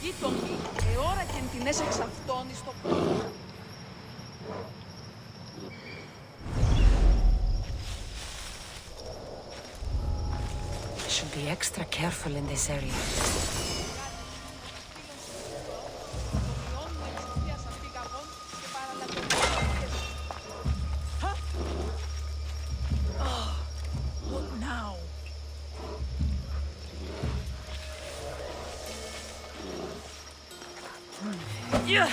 Γείτονι, ώρα και την έσεξ αυτόν εις το πόδι. Should be extra careful in this area. What now? You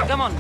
Come on.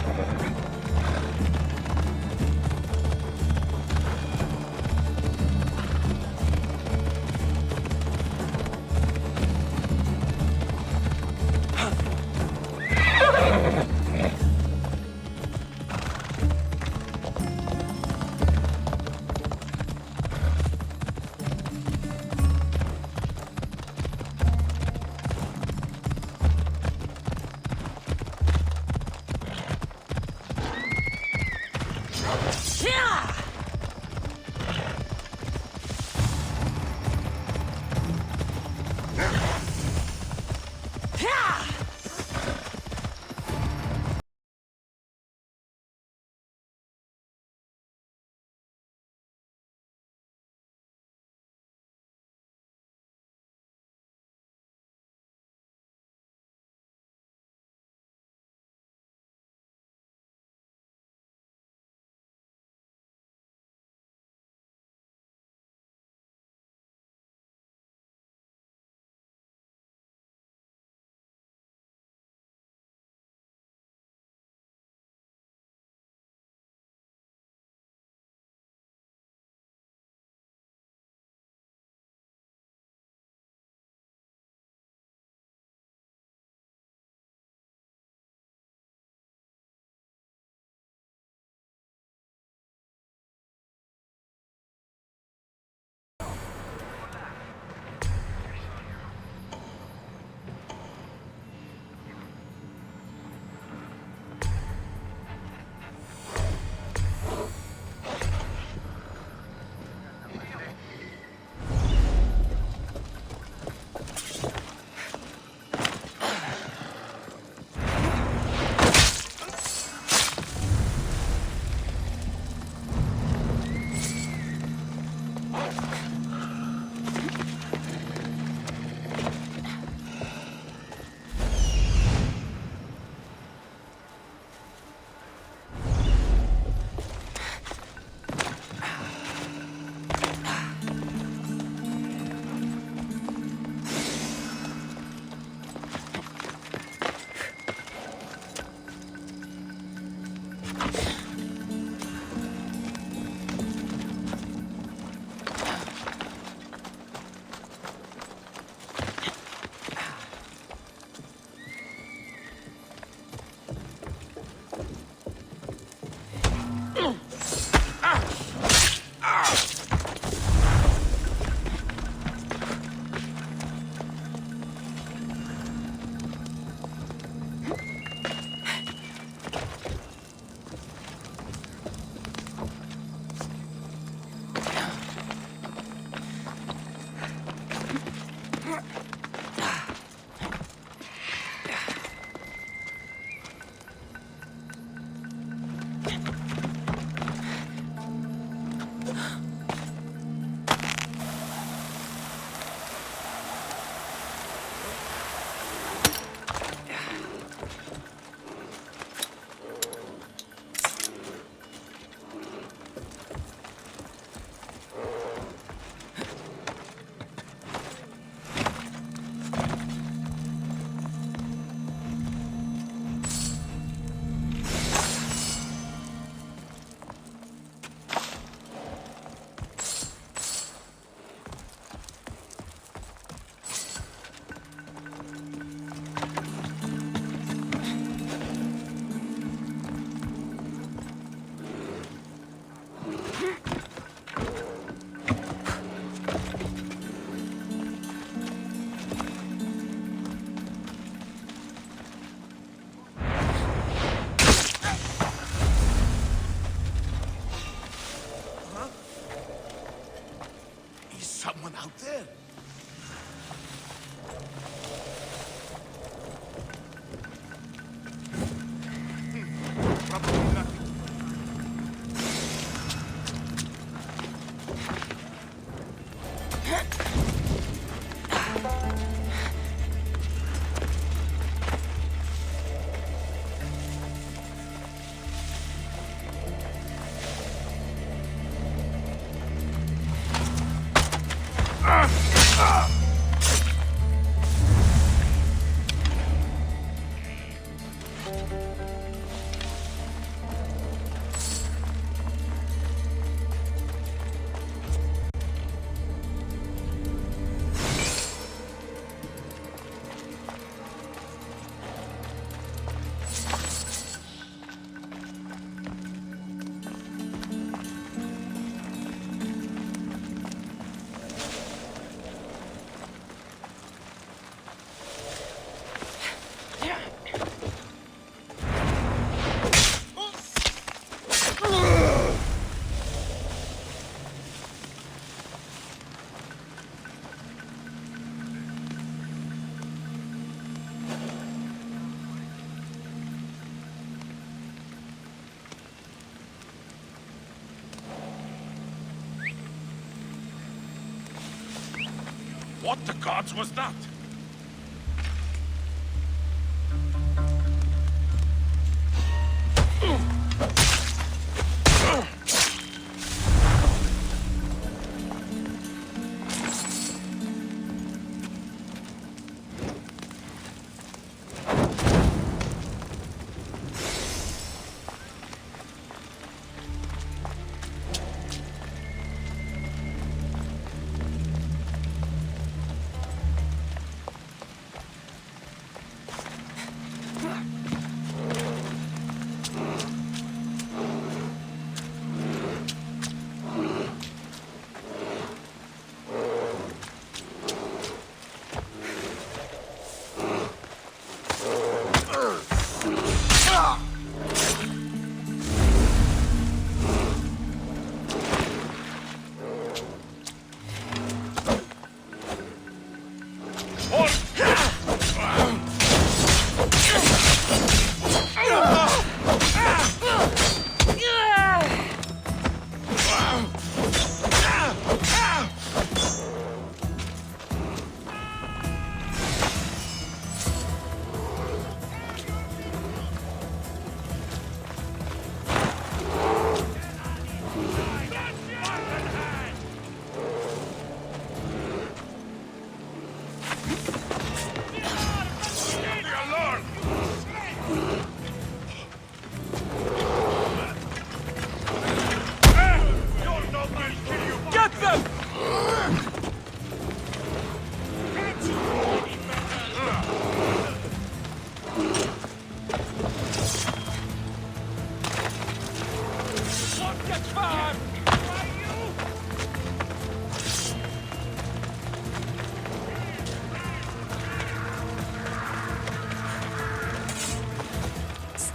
What the gods was that?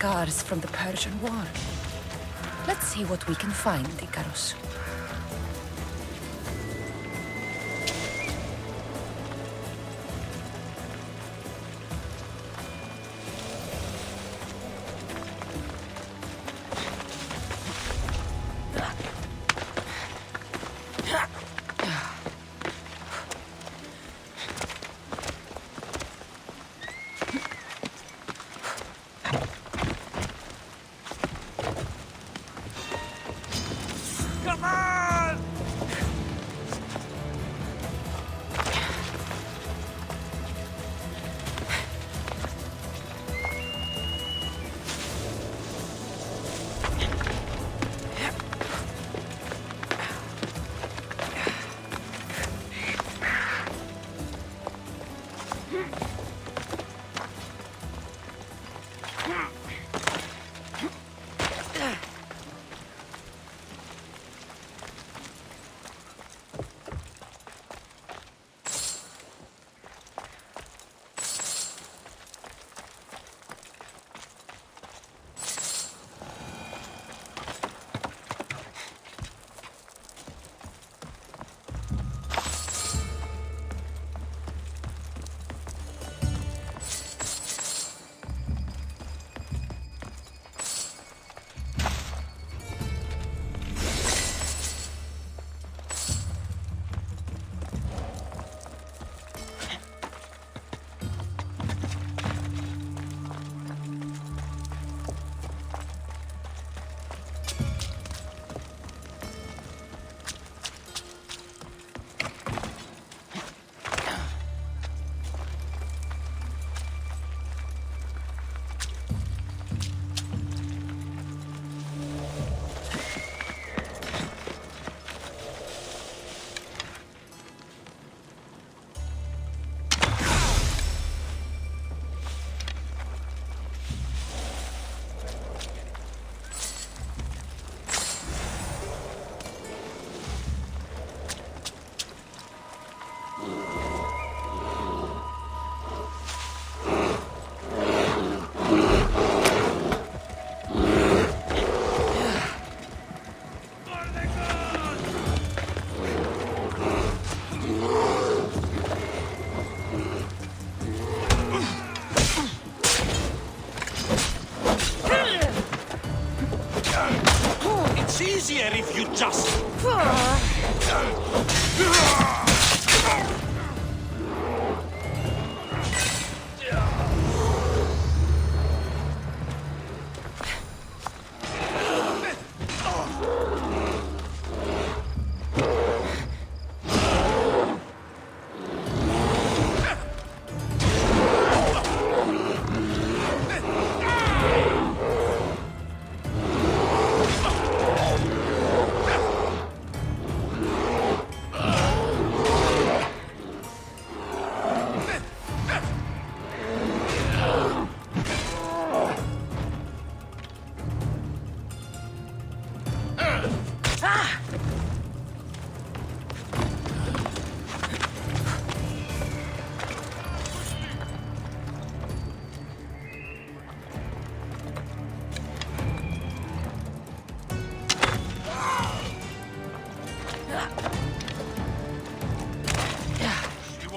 Scars from the Persian War. Let's see what we can find, Icarus. easier if you just...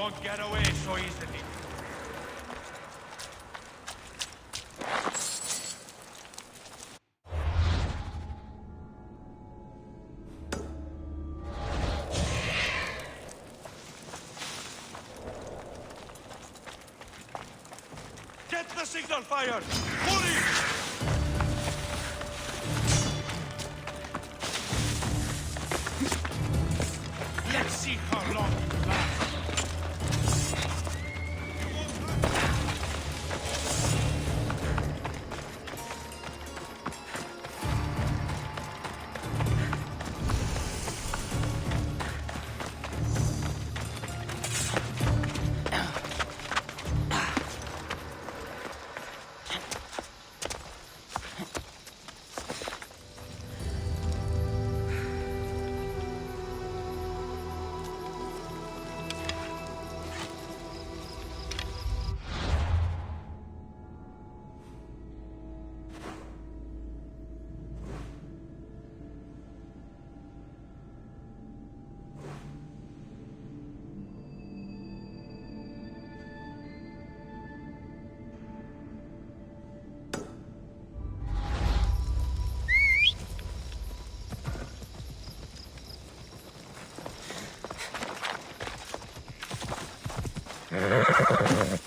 won't get away so easily. Get the signal fired! Hurry! Let's see how long it lasts.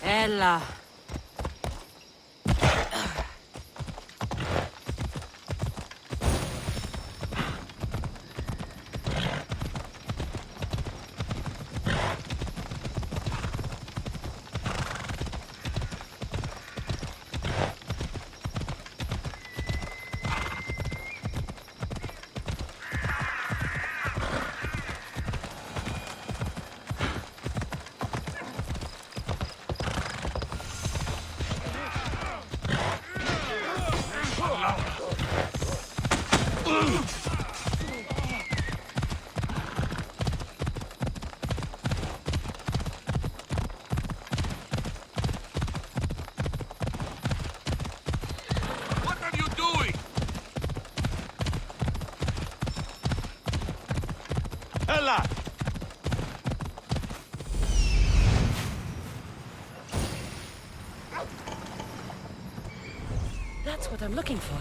Ella. What are you doing? Ella! That's what I'm looking for.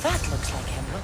That looks like hemlock.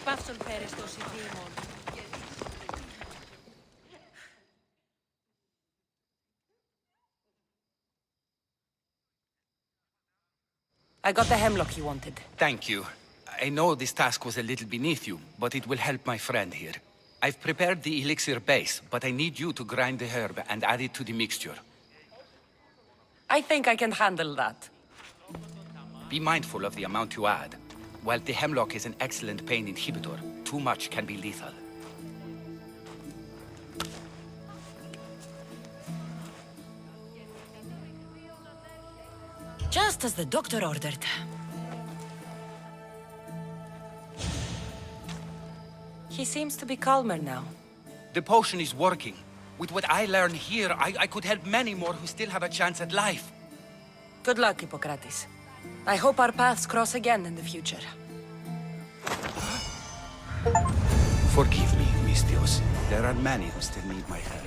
Παύσον φέρες τόσοι δήμον. I got the hemlock you wanted. Thank you. I know this task was a little beneath you, but it will help my friend here. I've prepared the elixir base, but I need you to grind the herb and add it to the mixture. I think I can handle that. Be mindful of the amount you add. While the hemlock is an excellent pain inhibitor, too much can be lethal. Just as the doctor ordered. He seems to be calmer now. The potion is working. With what I learn here, I could help many more who still have a chance at life. Good luck, Hippocrates. I hope our paths cross again in the future. Forgive me, Mistios. There are many who still need my help.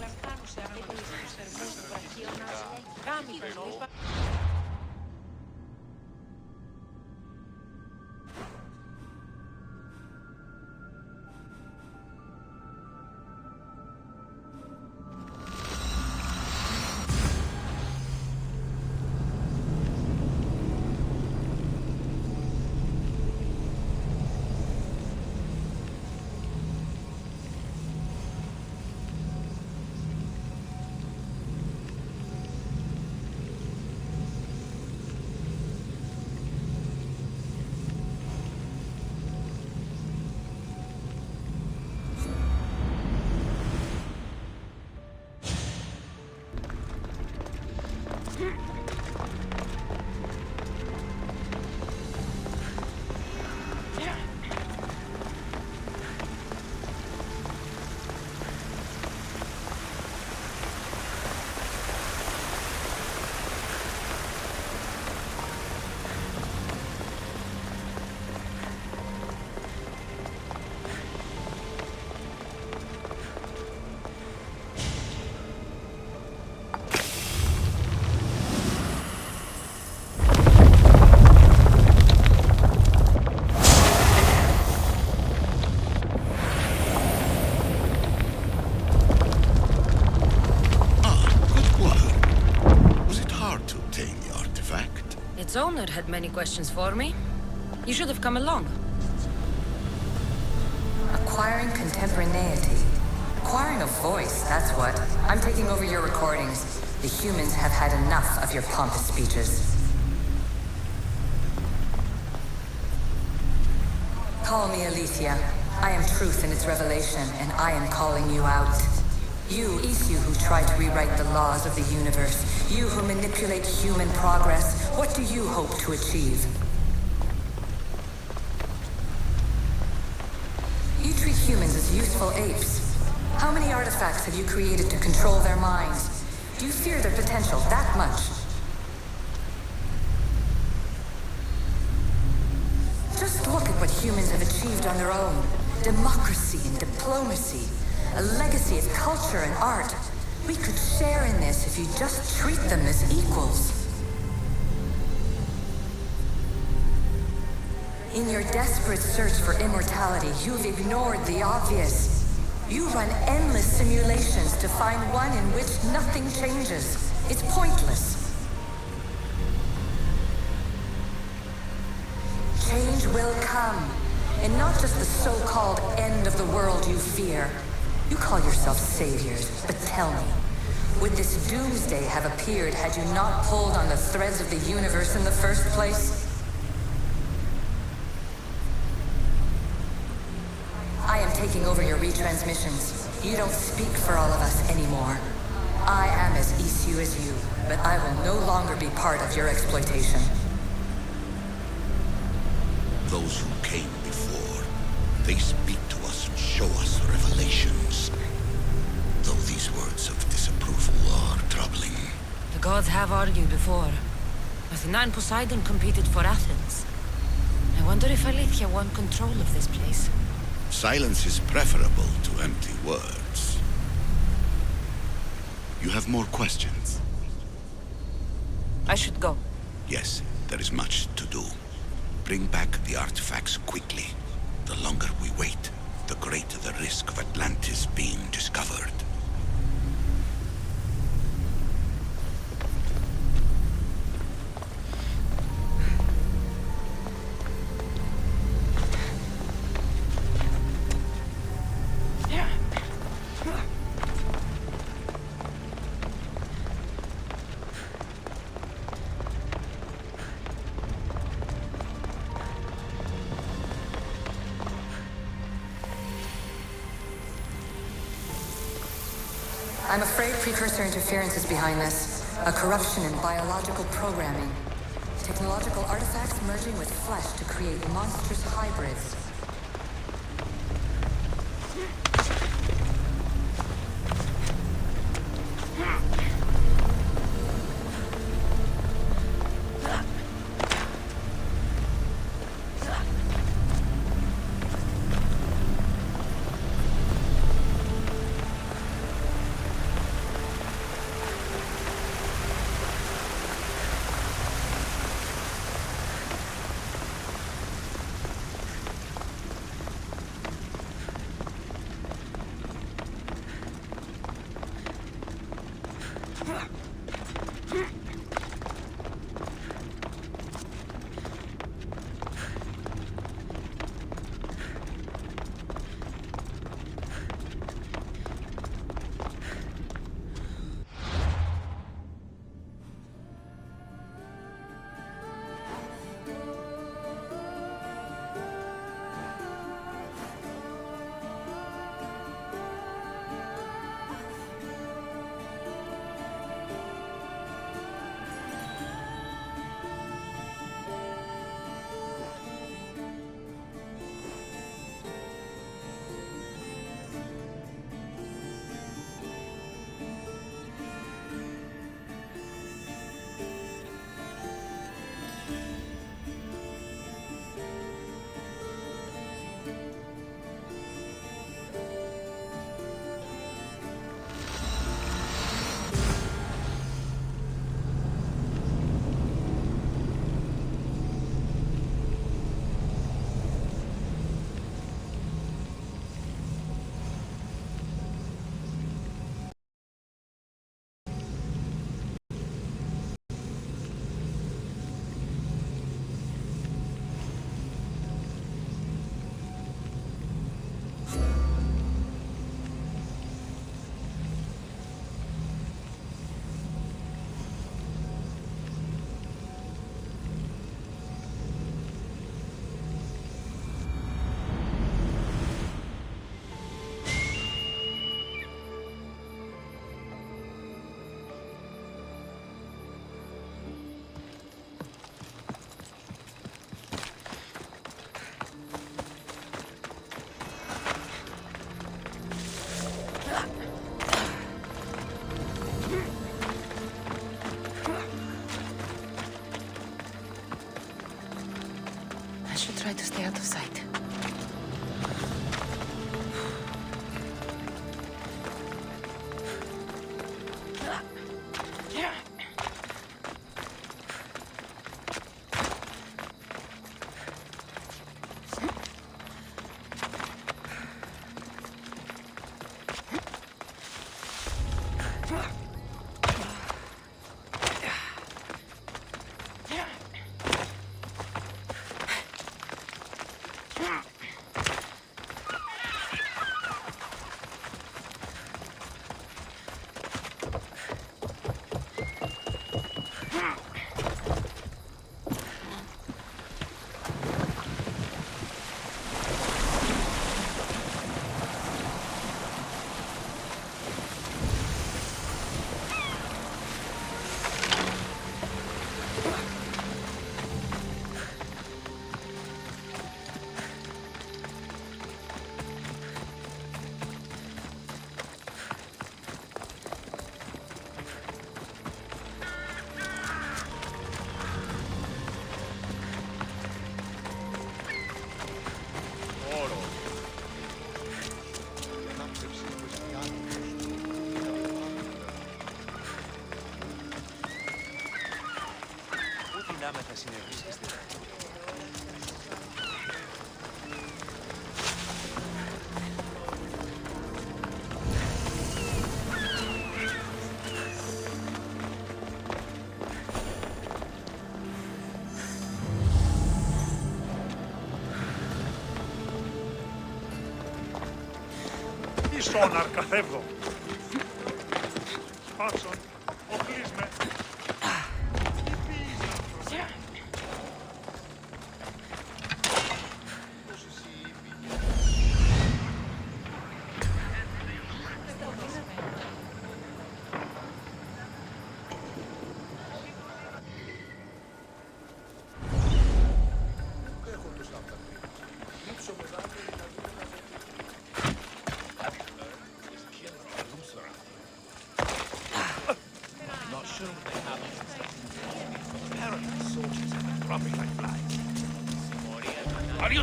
Its owner had many questions for me. You should have come along. Acquiring contemporaneity. Acquiring a voice, that's what. I'm taking over your recordings. The humans have had enough of your pompous speeches. Call me Aletheia. I am truth in its revelation, and I am calling you out. You, Isu, who try to rewrite the laws of the universe. You who manipulate human progress. What do you hope to achieve? You treat humans as useful apes. How many artifacts have you created to control their minds? Do you fear their potential that much? Just look at what humans have achieved on their own. Democracy and diplomacy. A legacy of culture and art. We could share in this if you just treat them as equals. In your desperate search for immortality, you've ignored the obvious. You run endless simulations to find one in which nothing changes. It's pointless. Change will come, and not just the so-called end of the world you fear. You call yourself saviors, but tell me, would this doomsday have appeared had you not pulled on the threads of the universe in the first place? I am taking over your retransmissions. You don't speak for all of us anymore. I am as Isu as you, but I will no longer be part of your exploitation. Those who came before, they speak to us and show us revelations. Though these words of disapproval are troubling. The gods have argued before. Athena and Poseidon competed for Athens. I wonder if Aletheia won control of this place. Silence is preferable to empty words. You have more questions? I should go. Yes, there is much to do. Bring back the artifacts quickly. The longer we wait, the greater the risk of Atlantis being discovered. I'm afraid precursor interference is behind this. A corruption in biological programming. Technological artifacts merging with flesh to create monstrous hybrids. I should try to stay out of sight. θα συνεχίσετε. Τι σόναρ καθεύδω. Πάτσον, οπλίσμε.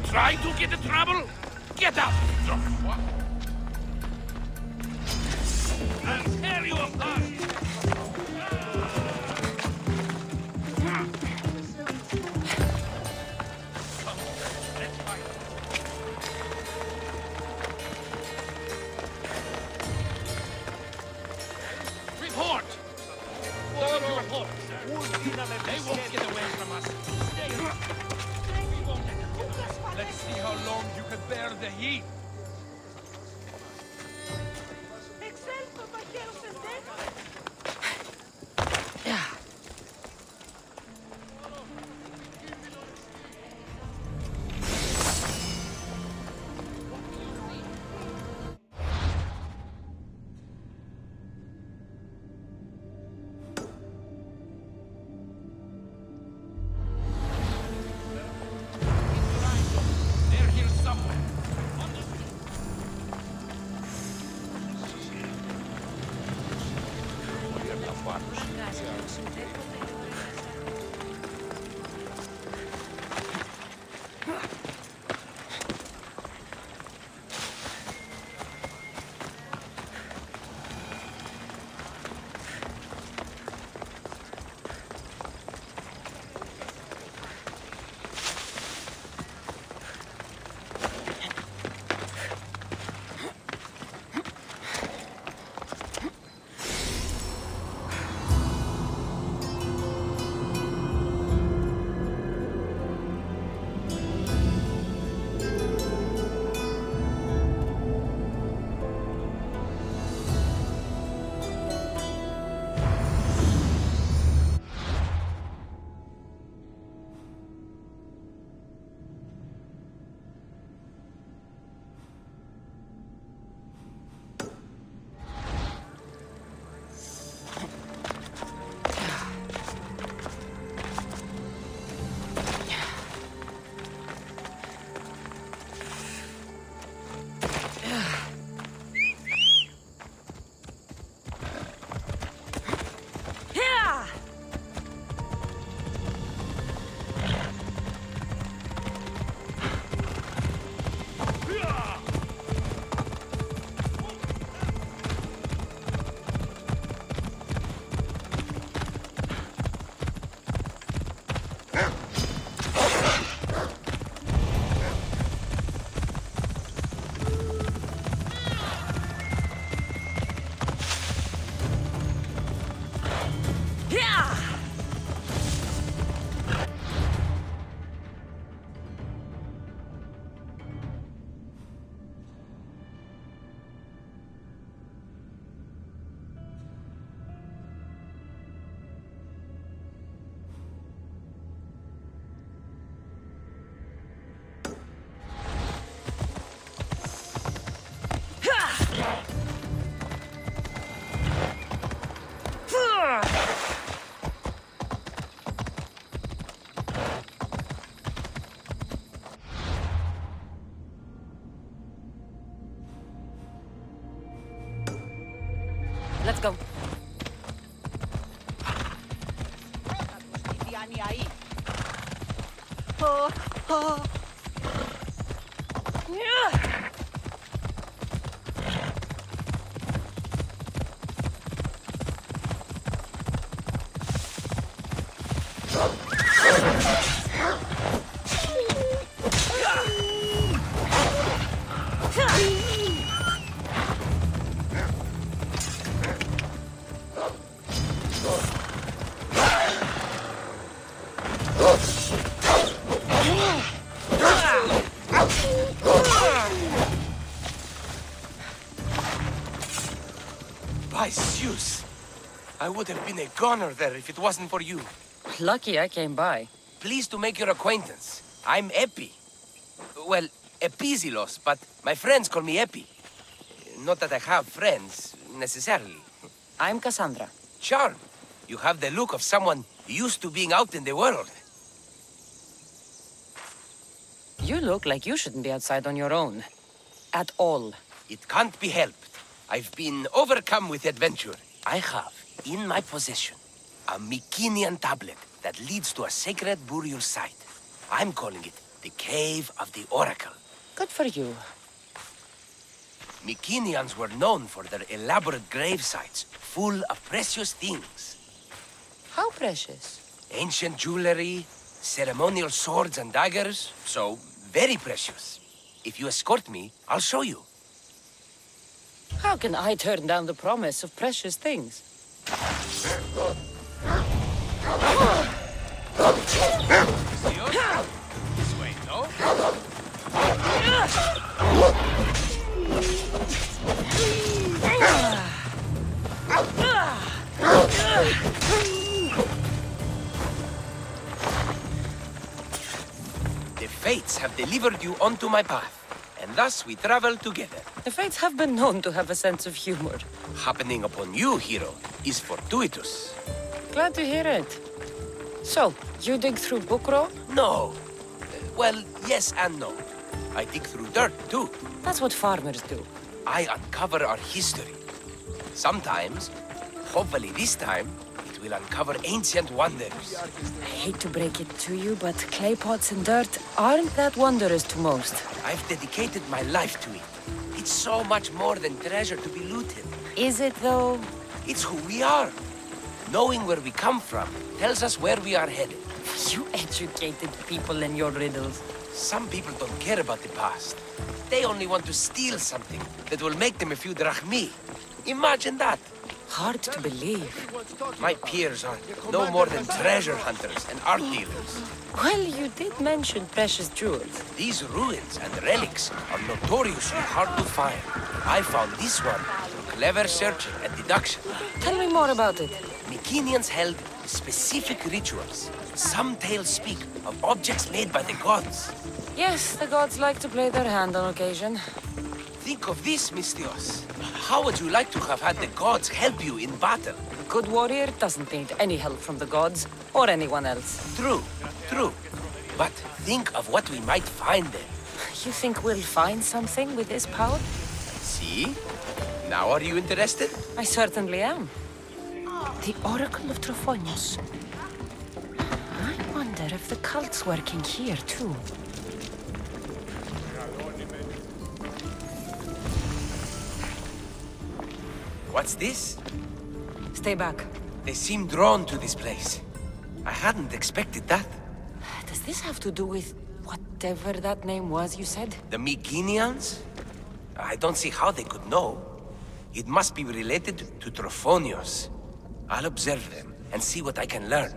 you try to get in trouble? Get up! What? I'll tear you apart! Report! What your report, sir? They won't get away from us. Stay here. We won't let them get away. Let's see how long you can bear the heat. They're here somewhere. Understood. Let's go. By Zeus! I would have been a goner there if it wasn't for you. Lucky I came by. Pleased to make your acquaintance. I'm Epi. Well, Epizilos, but my friends call me Epi. Not that I have friends, necessarily. I'm Cassandra. Charm. You have the look of someone used to being out in the world. You look like you shouldn't be outside on your own. At all. It can't be helped. I've been overcome with adventure. I have, in my possession, a Mycenaean tablet that leads to a sacred burial site. I'm calling it The Cave of the Oracle. Good for you. Mycenaeans were known for their elaborate grave sites, full of precious things. How precious? Ancient jewelry, ceremonial swords and daggers, so very precious. If you escort me, I'll show you. How can I turn down the promise of precious things? This way, no? The Fates have delivered you onto my path, and thus we travel together. The Fates have been known to have a sense of humor. Happening upon you, hero, is fortuitous. Glad to hear it. So, you dig through book row? No. Well, yes and no. I dig through dirt, too. That's what farmers do. I uncover our history. Sometimes, hopefully this time, it will uncover ancient wonders. I hate to break it to you, but clay pots and dirt aren't that wondrous to most. I've dedicated my life to it. It's so much more than treasure to be looted. Is it, though? It's who we are. Knowing where we come from tells us where we are headed. You educated people and your riddles. Some people don't care about the past. They only want to steal something that will make them a few drachmi. Imagine that. Hard to believe. My peers are no more than treasure hunters and art dealers. Well, you did mention precious jewels. These ruins and relics are notoriously hard to find. I found this one through clever searching and deduction. Tell me more about it. Mycenaeans held specific rituals. Some tales speak of objects made by the gods. Yes, the gods like to play their hand on occasion. Think of this, Mystios. How would you like to have had the gods help you in battle? A good warrior doesn't need any help from the gods or anyone else. True, true. But think of what we might find there. You think we'll find something with this power? See? Now are you interested? I certainly am. The Oracle of Trophonius. I wonder if the cult's working here, too. What's this? Stay back. They seem drawn to this place. I hadn't expected that. Does this have to do with whatever that name was you said? The Mycenaeans? I don't see how they could know. It must be related to Trophonius. I'll observe them and see what I can learn.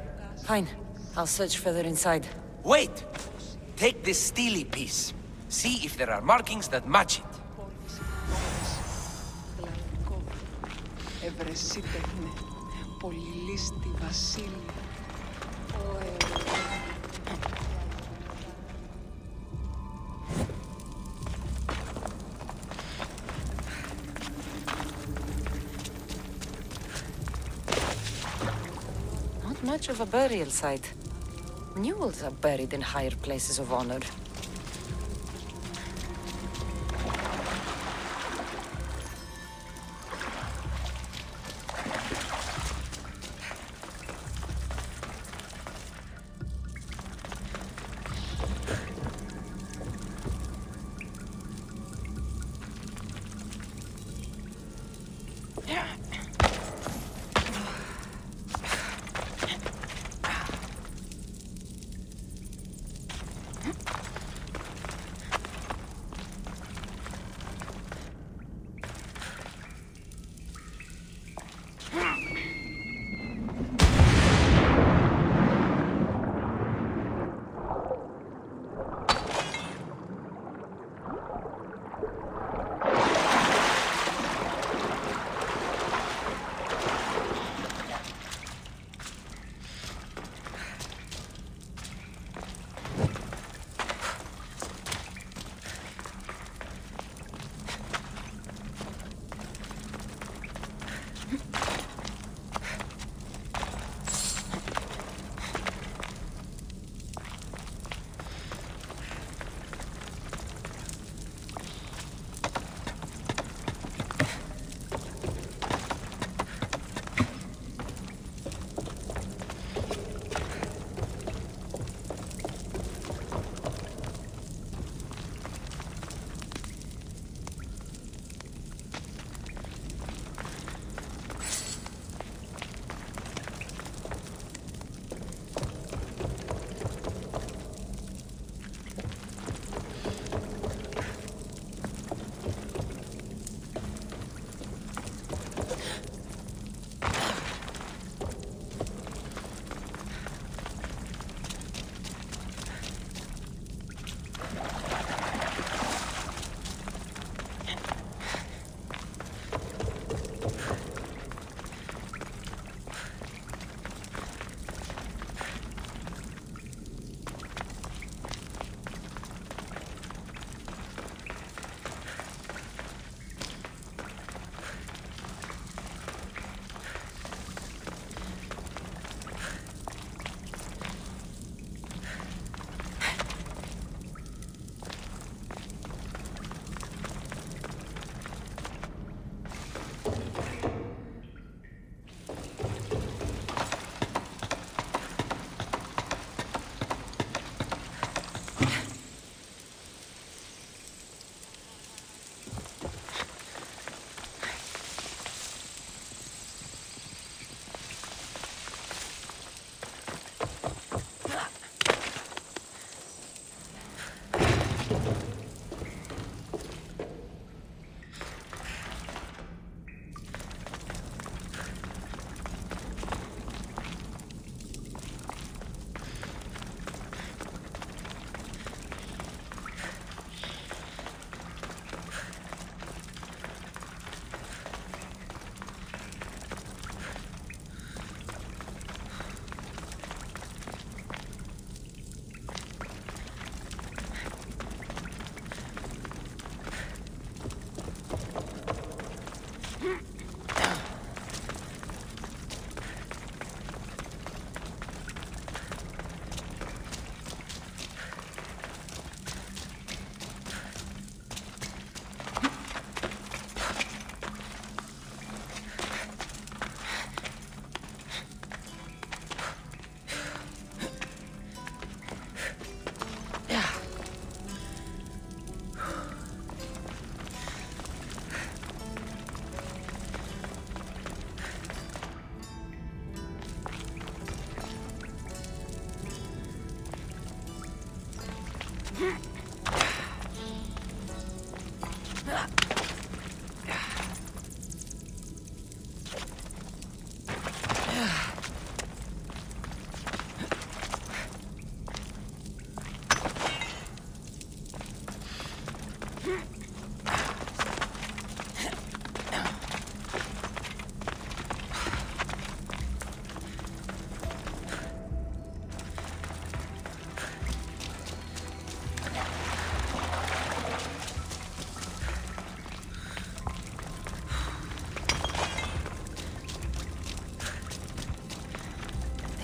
Fine. I'll search further inside. Wait! Take this steely piece. See if there are markings that match it. Ευρεσίτεχνε, πολυλίστη βασίλη. Not much of a burial site. Mules are buried in higher places of honor.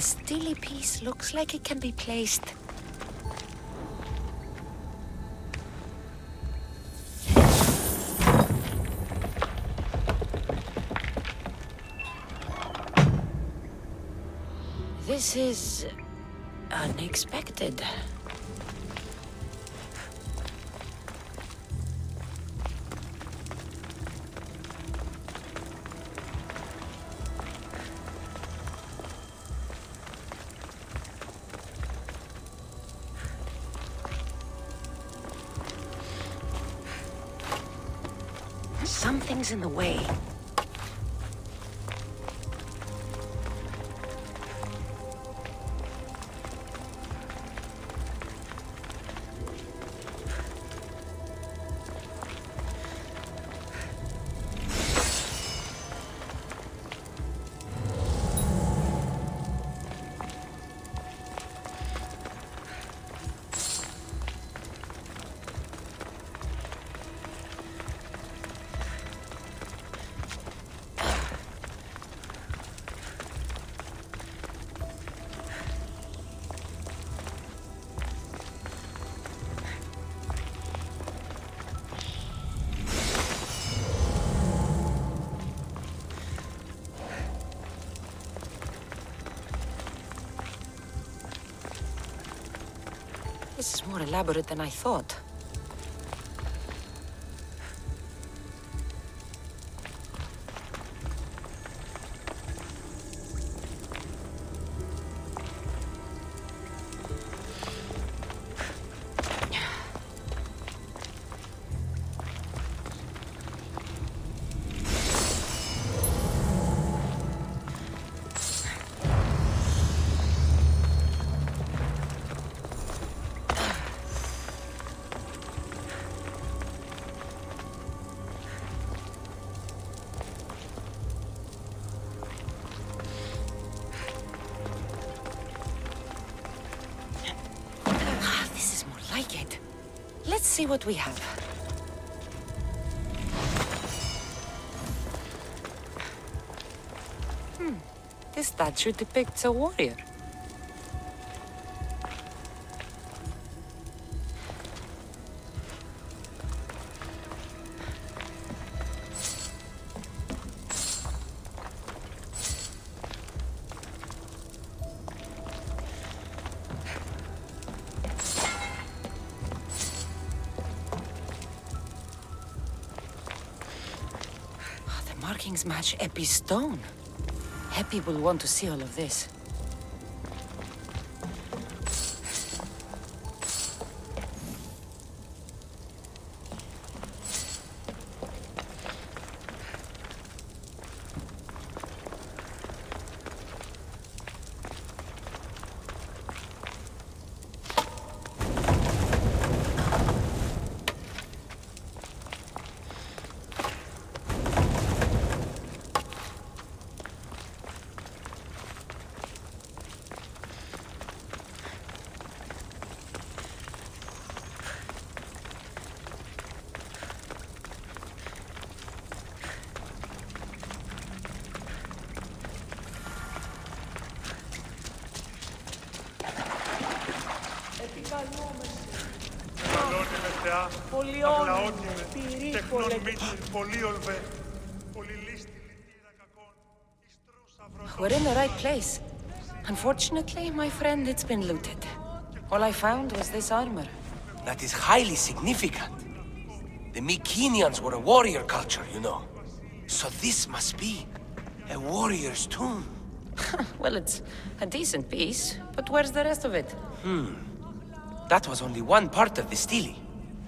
steely piece looks like it can be placed. This is unexpected. Something's in the way. This is more elaborate than I thought. Let's see what we have. This statue depicts a warrior. Markings match Epi's stone. Epi will want to see all of this. We're in the right place. Unfortunately, my friend, it's been looted. All I found was this armor. That is highly significant. The Mycenaeans were a warrior culture, you know. So this must be a warrior's tomb. Well, it's a decent piece, but where's the rest of it? That was only one part of the stele.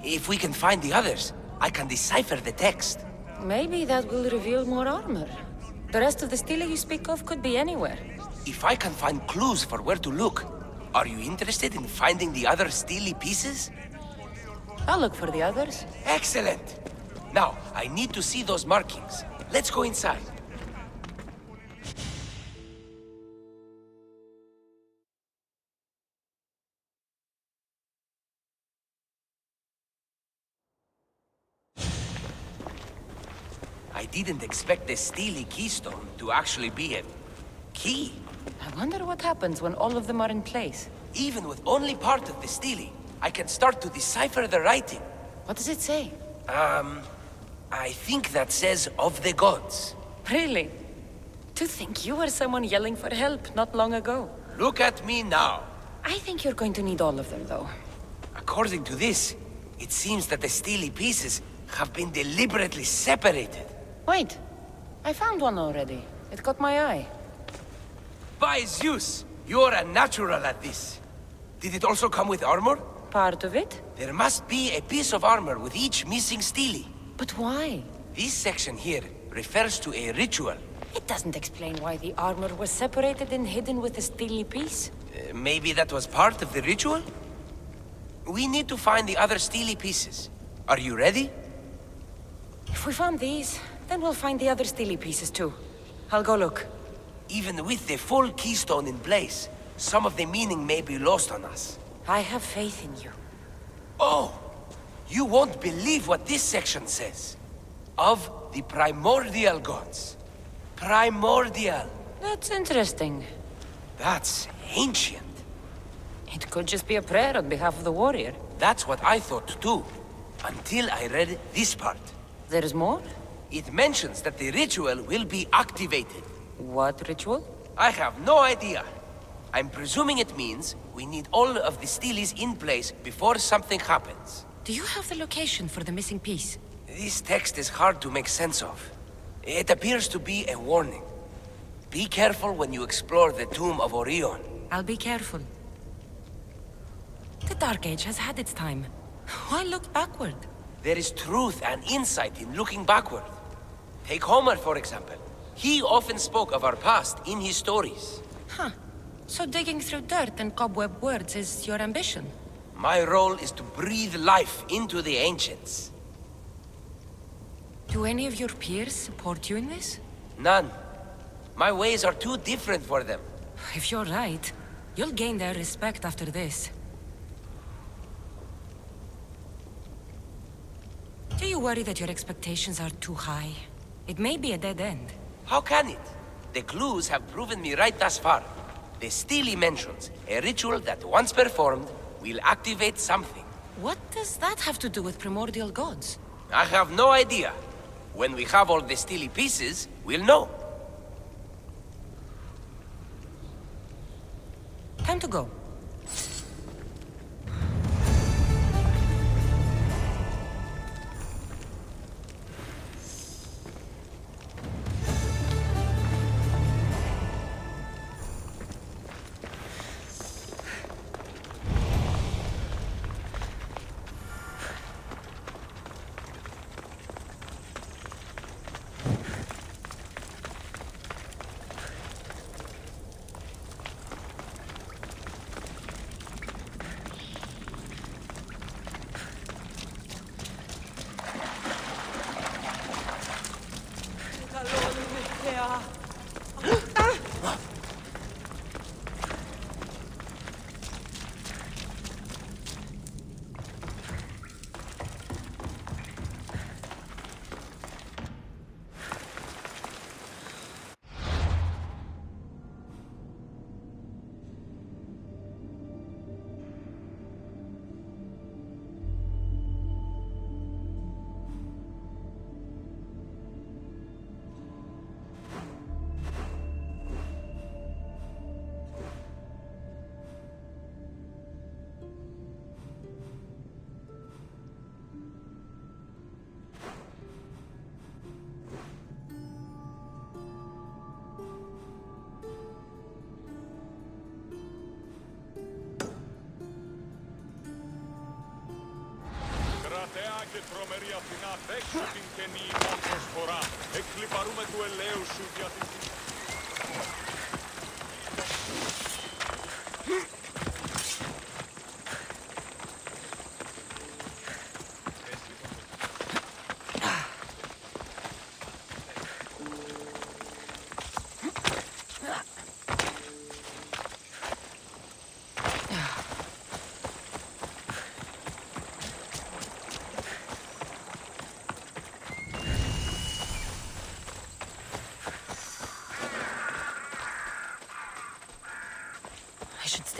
If we can find the others, I can decipher the text. Maybe that will reveal more armor. The rest of the stele you speak of could be anywhere. If I can find clues for where to look, are you interested in finding the other stele pieces? I'll look for the others. Excellent! Now, I need to see those markings. Let's go inside. I didn't expect the stele keystone to actually be a key. I wonder what happens when all of them are in place. Even with only part of the stele, I can start to decipher the writing. What does it say? I think that says of the gods. Really? To think you were someone yelling for help not long ago. Look at me now. I think you're going to need all of them, though. According to this, it seems that the stele pieces have been deliberately separated. Wait, I found one already. It caught my eye. By Zeus, you're a natural at this. Did it also come with armor? Part of it? There must be a piece of armor with each missing stele. But why? This section here refers to a ritual. It doesn't explain why the armor was separated and hidden with a steely piece. Maybe that was part of the ritual? We need to find the other stele pieces. Are you ready? If we found these, then we'll find the other steely pieces too. I'll go look. Even with the full keystone in place, some of the meaning may be lost on us. I have faith in you. Oh! You won't believe what this section says. Of the primordial gods. Primordial. That's interesting. That's ancient. It could just be a prayer on behalf of the warrior. That's what I thought too. Until I read this part. There's more? It mentions that the ritual will be activated. What ritual? I have no idea. I'm presuming it means we need all of the steles in place before something happens. Do you have the location for the missing piece? This text is hard to make sense of. It appears to be a warning. Be careful when you explore the tomb of Orion. I'll be careful. The Dark Age has had its time. Why look backward? There is truth and insight in looking backward. Take Homer, for example. He often spoke of our past in his stories. Huh. So digging through dirt and cobweb words is your ambition? My role is to breathe life into the ancients. Do any of your peers support you in this? None. My ways are too different for them. If you're right, you'll gain their respect after this. Do you worry that your expectations are too high? It may be a dead end. How can it? The clues have proven me right thus far. The stele mentions a ritual that once performed will activate something. What does that have to do with primordial gods? I have no idea. When we have all the stele pieces, we'll know. Time to go. Κρατέα και τρομερή Αθηνά, παίξου την καινή ημών προσφορά. Εκκλιπαρούμε του ελέους σου για την...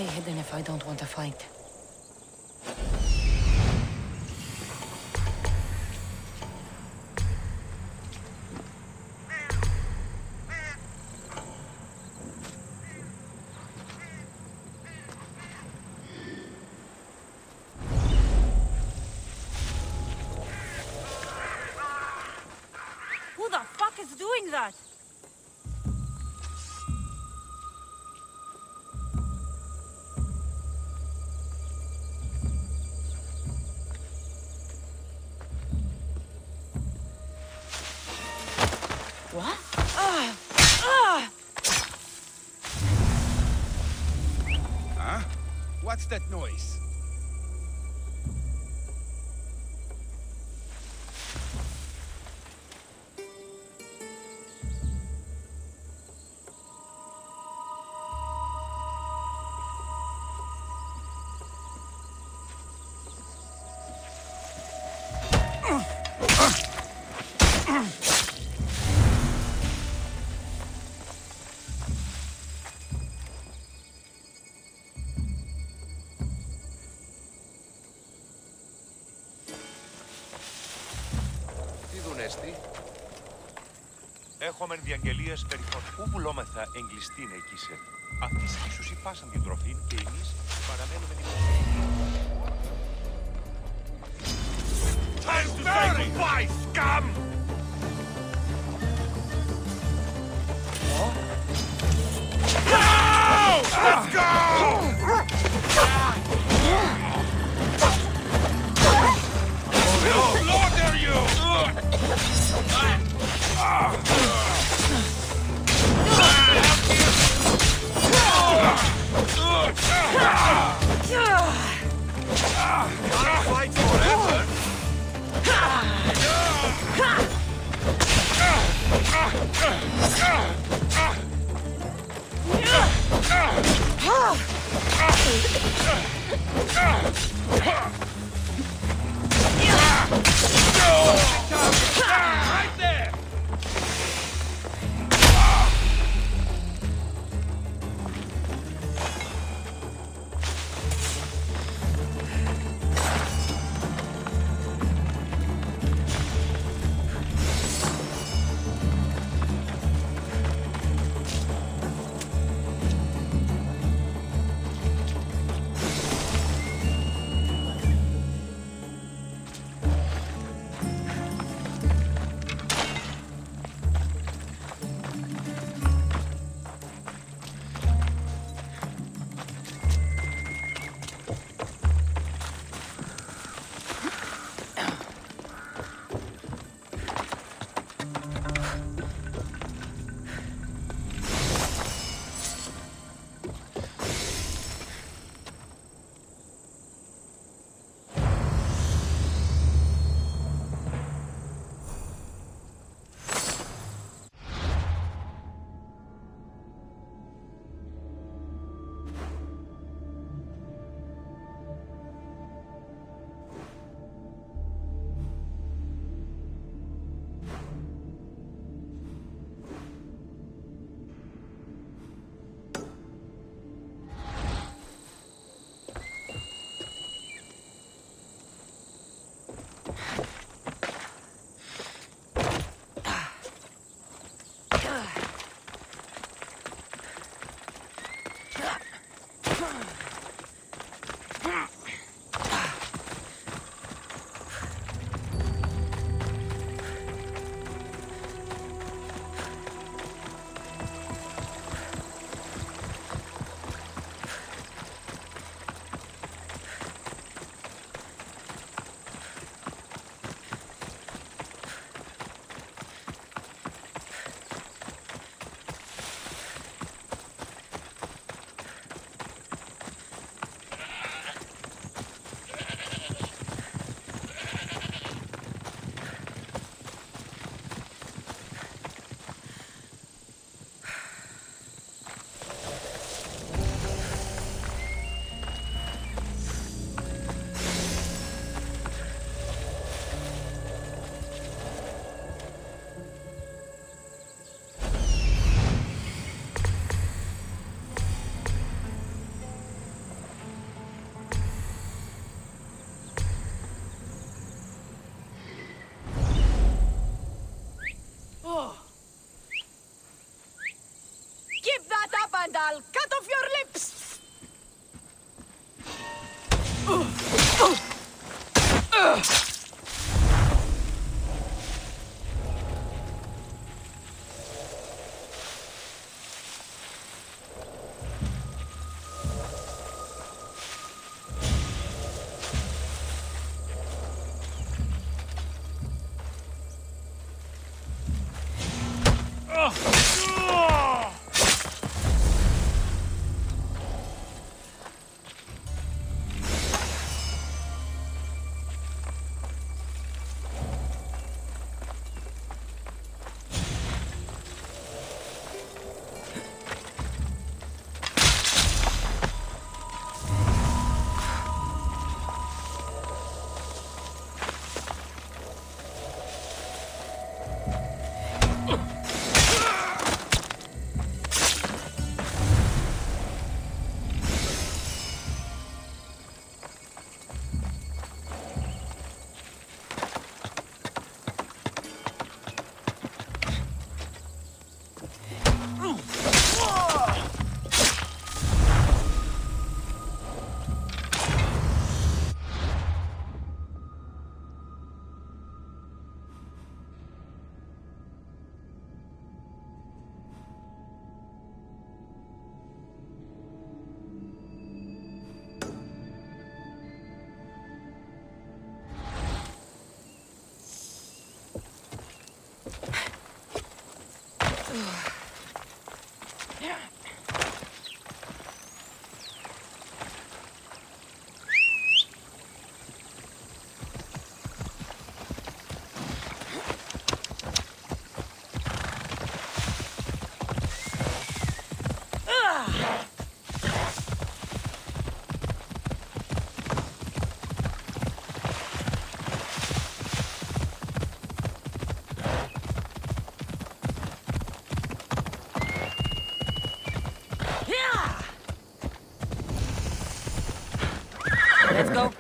stay hidden if I don't want to fight. Who the fuck is doing that? What? Huh? What's that noise? Έχομεν διαγγελίες περιχών. Πού βουλόμεθα εγκλειστήν εκείσε. Αυτής ίσως υπάσαν την τροφήν και εμείς παραμένουμε Time to say goodbye, scum! Let's go! We'll slaughter you! Can't fight forever! Right there! Let's go.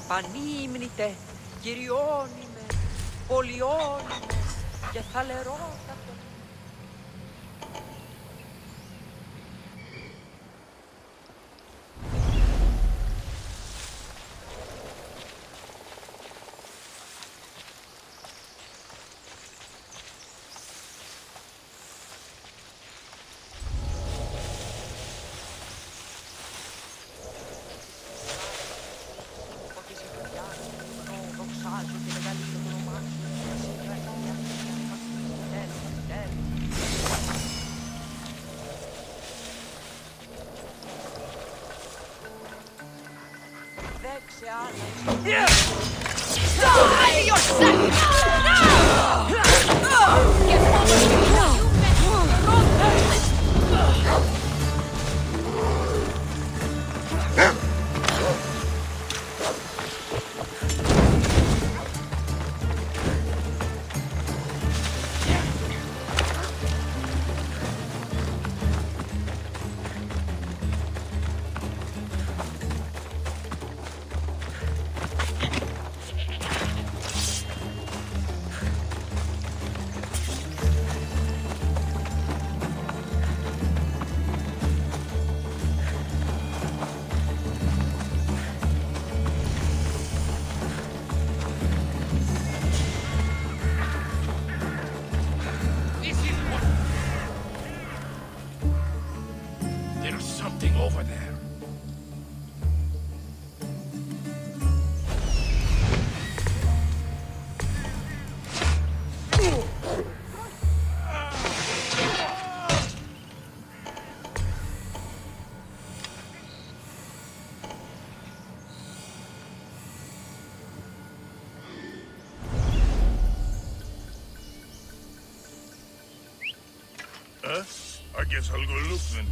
Πανύμνητε, κυριώνημε, πολιώνημε, κεφαλαιρότατο. There's something over there. I guess I'll go look then.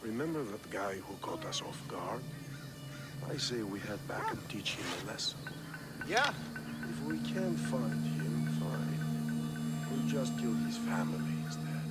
Remember that guy who caught us off guard? I say we head back and teach him a lesson. Yeah? If we can't find him, fine. We'll just kill his family instead.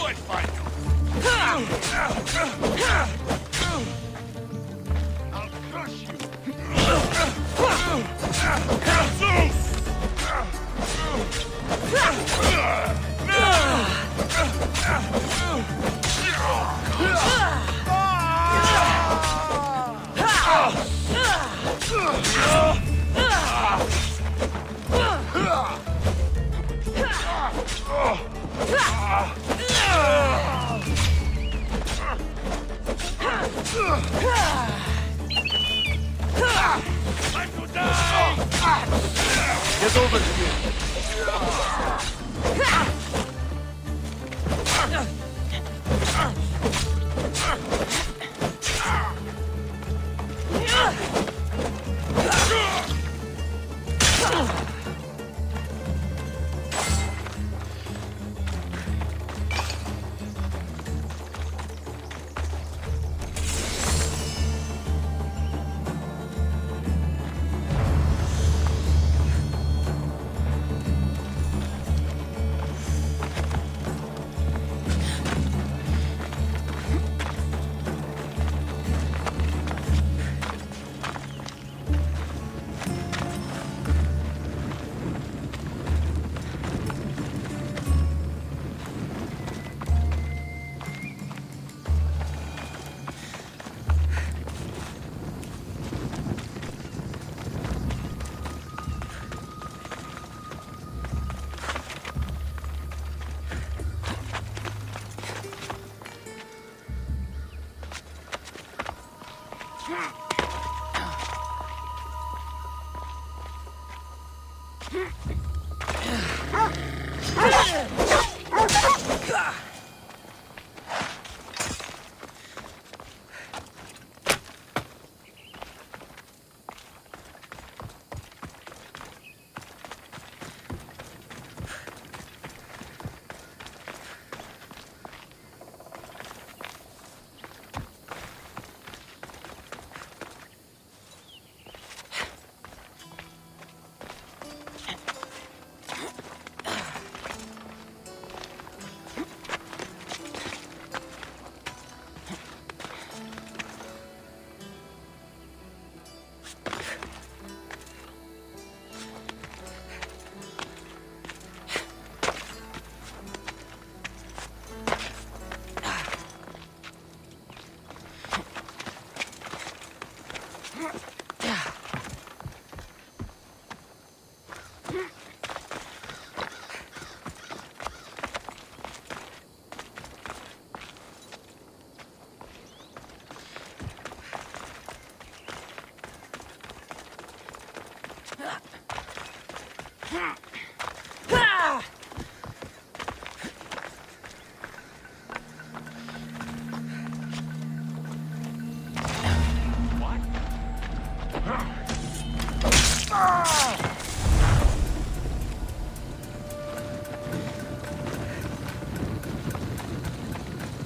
I find you? I'll crush you. Time to die! Get over here.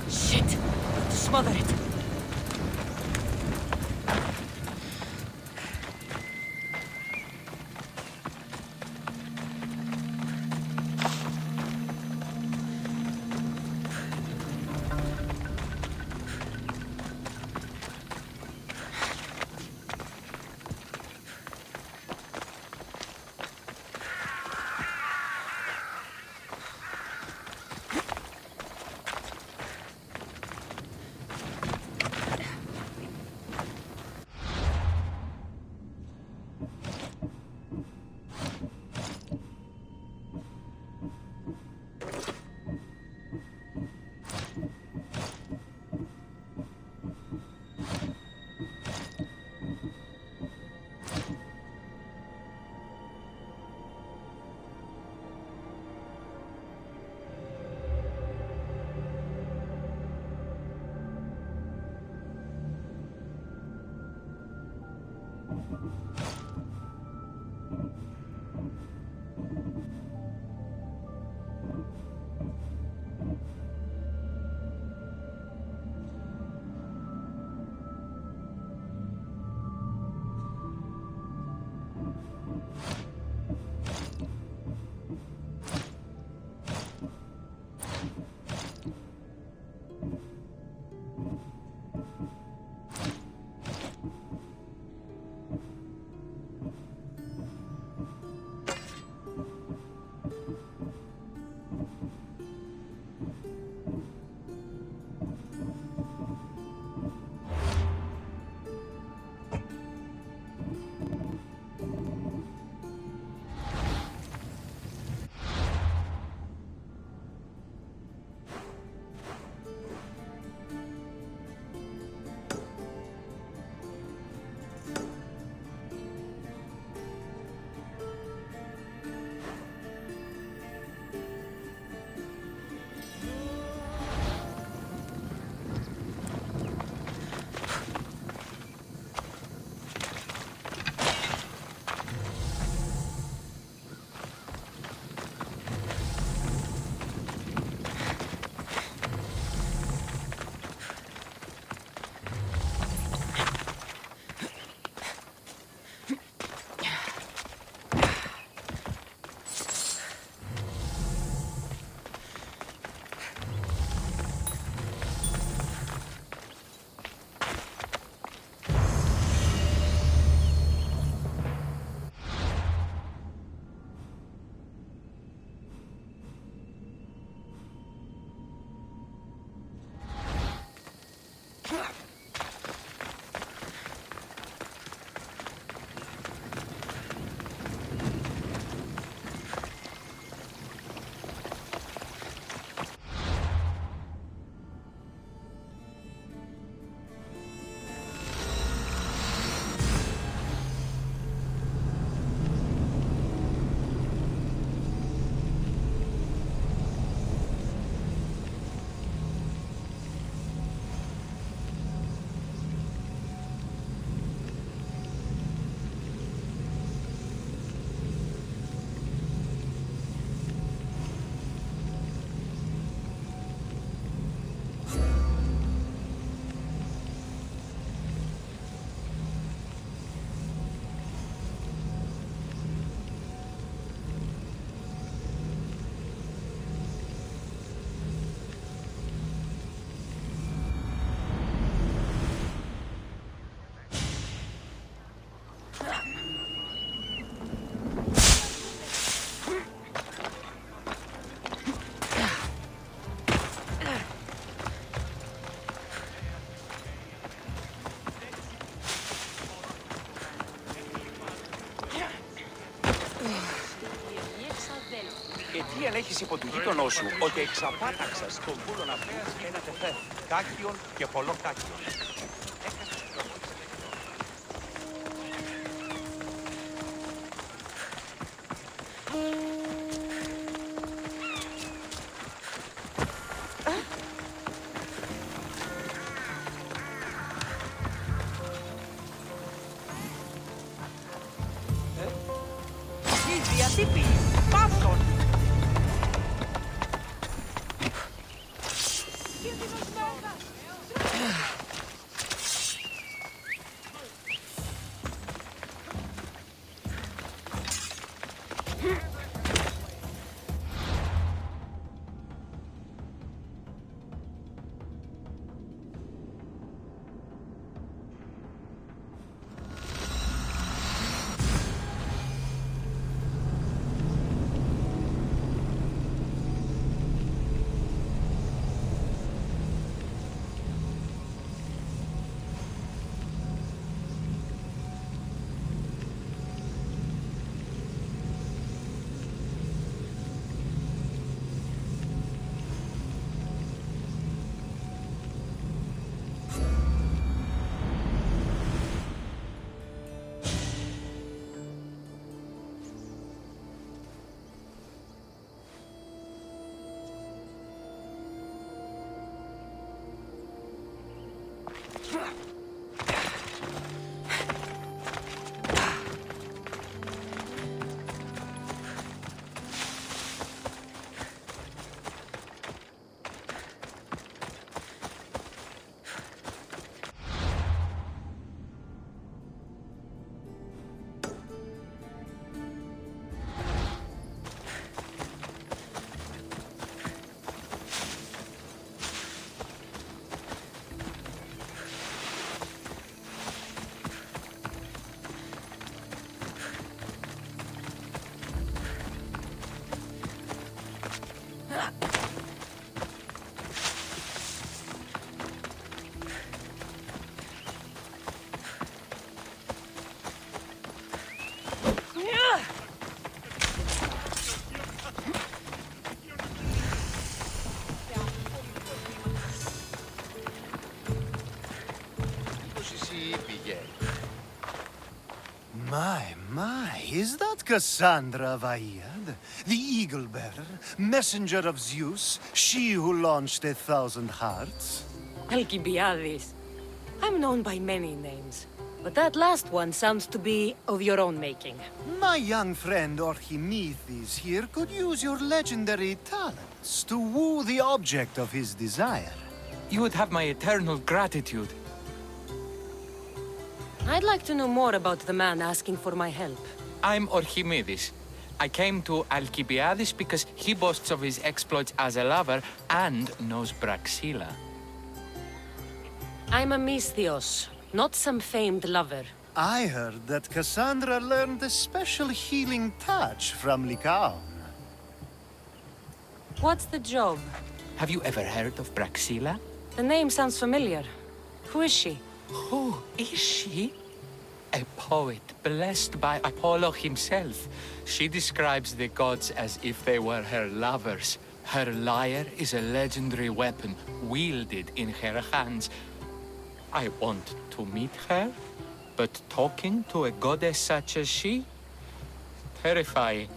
Shit! Smother it! Και τι ελέγχεις υπό του γείτονό σου ότι εξαπάταξα στον πούλον αυτού ένα τεφέ κάκιον και πολλό κάκιον. Ίδια τύπη. Πάσον. My, is that Cassandra Vaiad, the Eagle-Bearer, messenger of Zeus, she who launched 1,000 hearts? Alcibiades. I'm known by many names, but that last one sounds to be of your own making. My young friend Archimedes here could use your legendary talents to woo the object of his desire. You would have my eternal gratitude. I'd like to know more about the man asking for my help. I'm Archimedes. I came to Alcibiades because he boasts of his exploits as a lover and knows Braxilla. I'm a Misthios, not some famed lover. I heard that Cassandra learned a special healing touch from Lycaon. What's the job? Have you ever heard of Braxilla? The name sounds familiar. Who is she? Who is she? A poet blessed by Apollo himself. She describes the gods as if they were her lovers. Her lyre is a legendary weapon wielded in her hands. I want to meet her, but talking to a goddess such as she? Terrifying.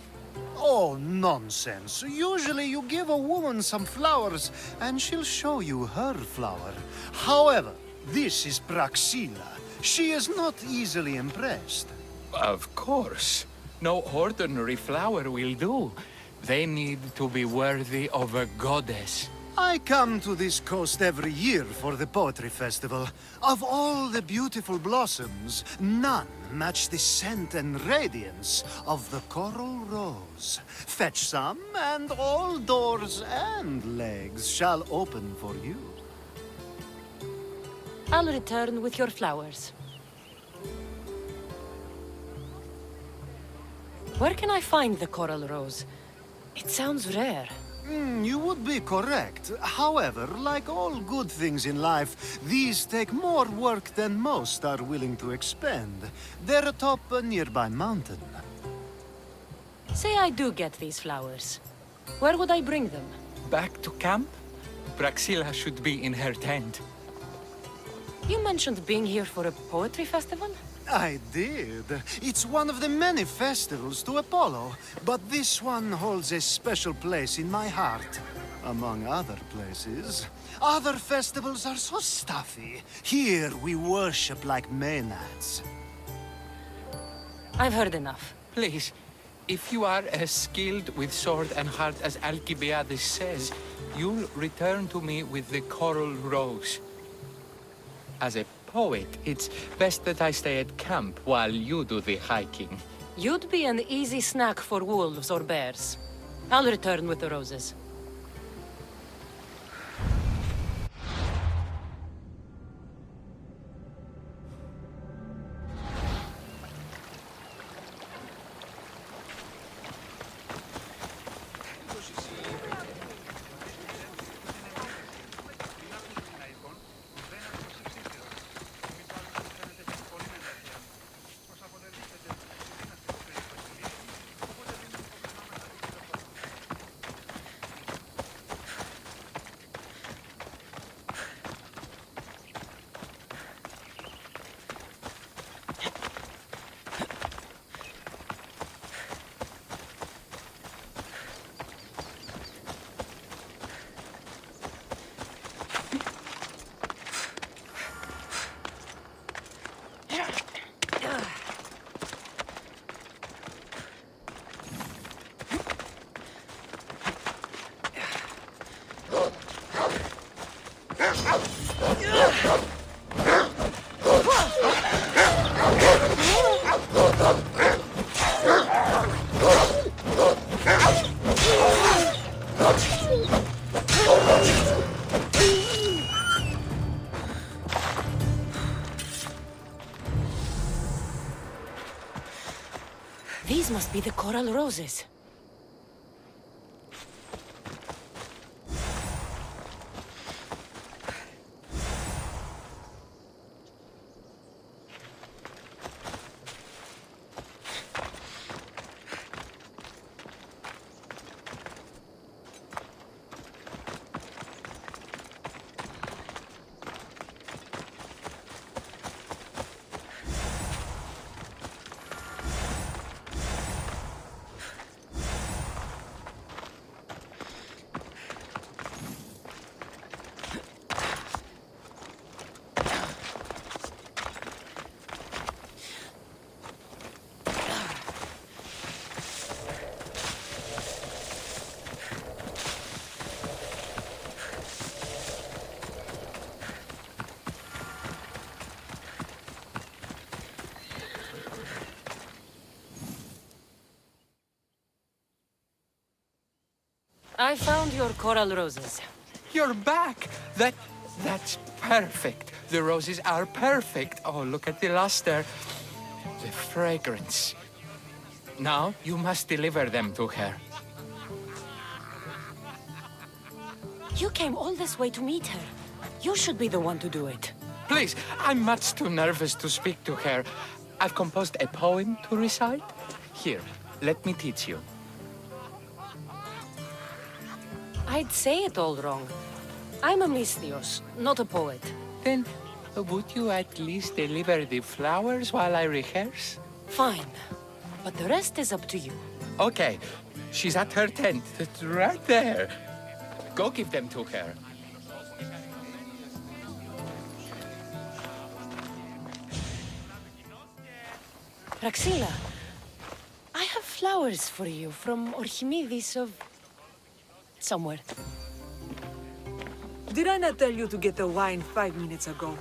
Oh, nonsense. Usually you give a woman some flowers, and she'll show you her flower. However, this is Braxilla. She is not easily impressed. Of course. No ordinary flower will do. They need to be worthy of a goddess. I come to this coast every year for the Poetry Festival. Of all the beautiful blossoms, none match the scent and radiance of the coral rose. Fetch some, and all doors and legs shall open for you. I'll return with your flowers. Where can I find the coral rose? It sounds rare. You would be correct. However, like all good things in life, these take more work than most are willing to expend. They're atop a nearby mountain. Say I do get these flowers. Where would I bring them? Back to camp? Praxilla should be in her tent. You mentioned being here for a poetry festival? I did. It's one of the many festivals to Apollo, but this one holds a special place in my heart. Among other places. Other festivals are so stuffy. Here we worship like maenads. I've heard enough. Please, if you are as skilled with sword and heart as Alcibiades says, you'll return to me with the coral rose. As a poet, it's best that I stay at camp while you do the hiking. You'd be an easy snack for wolves or bears. I'll return with the roses. These must be the coral roses. I found your coral roses. You're back! That's perfect. The roses are perfect. Oh, look at the luster. The fragrance. Now, you must deliver them to her. You came all this way to meet her. You should be the one to do it. Please, I'm much too nervous to speak to her. I've composed a poem to recite. Here, let me teach you. I'd say it all wrong. I'm a Misthios, not a poet. Then, would you at least deliver the flowers while I rehearse? Fine. But the rest is up to you. Okay. She's at her tent. It's right there. Go give them to her. Praxilla, I have flowers for you from Archimedes of... somewhere. Did I not tell you to get the wine 5 minutes ago?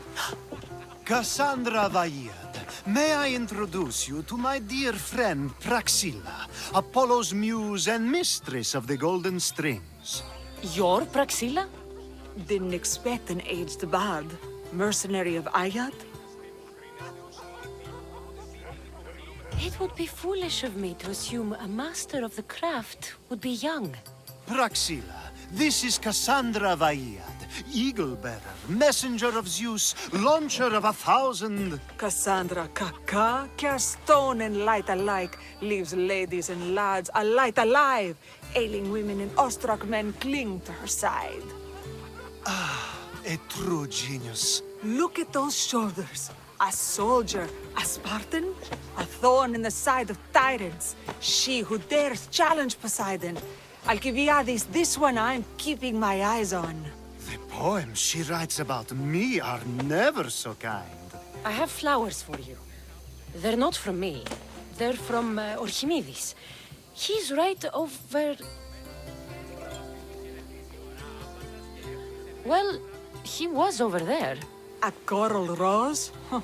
Cassandra Vaiad, may I introduce you to my dear friend Praxilla, Apollo's muse and mistress of the Golden Strings. You're Praxilla? Didn't expect an aged bard. Mercenary of Ayad? It would be foolish of me to assume a master of the craft would be young. Praxilla, this is Cassandra Vaiad. eagle-bearer, messenger of Zeus, launcher of 1,000... Cassandra Kaka, cast stone and light alike, leaves ladies and lads alight alive. Ailing women and awestruck men cling to her side. A true genius. Look at those shoulders. A soldier, a Spartan, a thorn in the side of tyrants. She who dares challenge Poseidon. Alcibiades, this one I'm keeping my eyes on. The poems she writes about me are never so kind. I have flowers for you. They're not from me. They're from Archimedes. He's right over... Well, he was over there. A coral rose? Huh.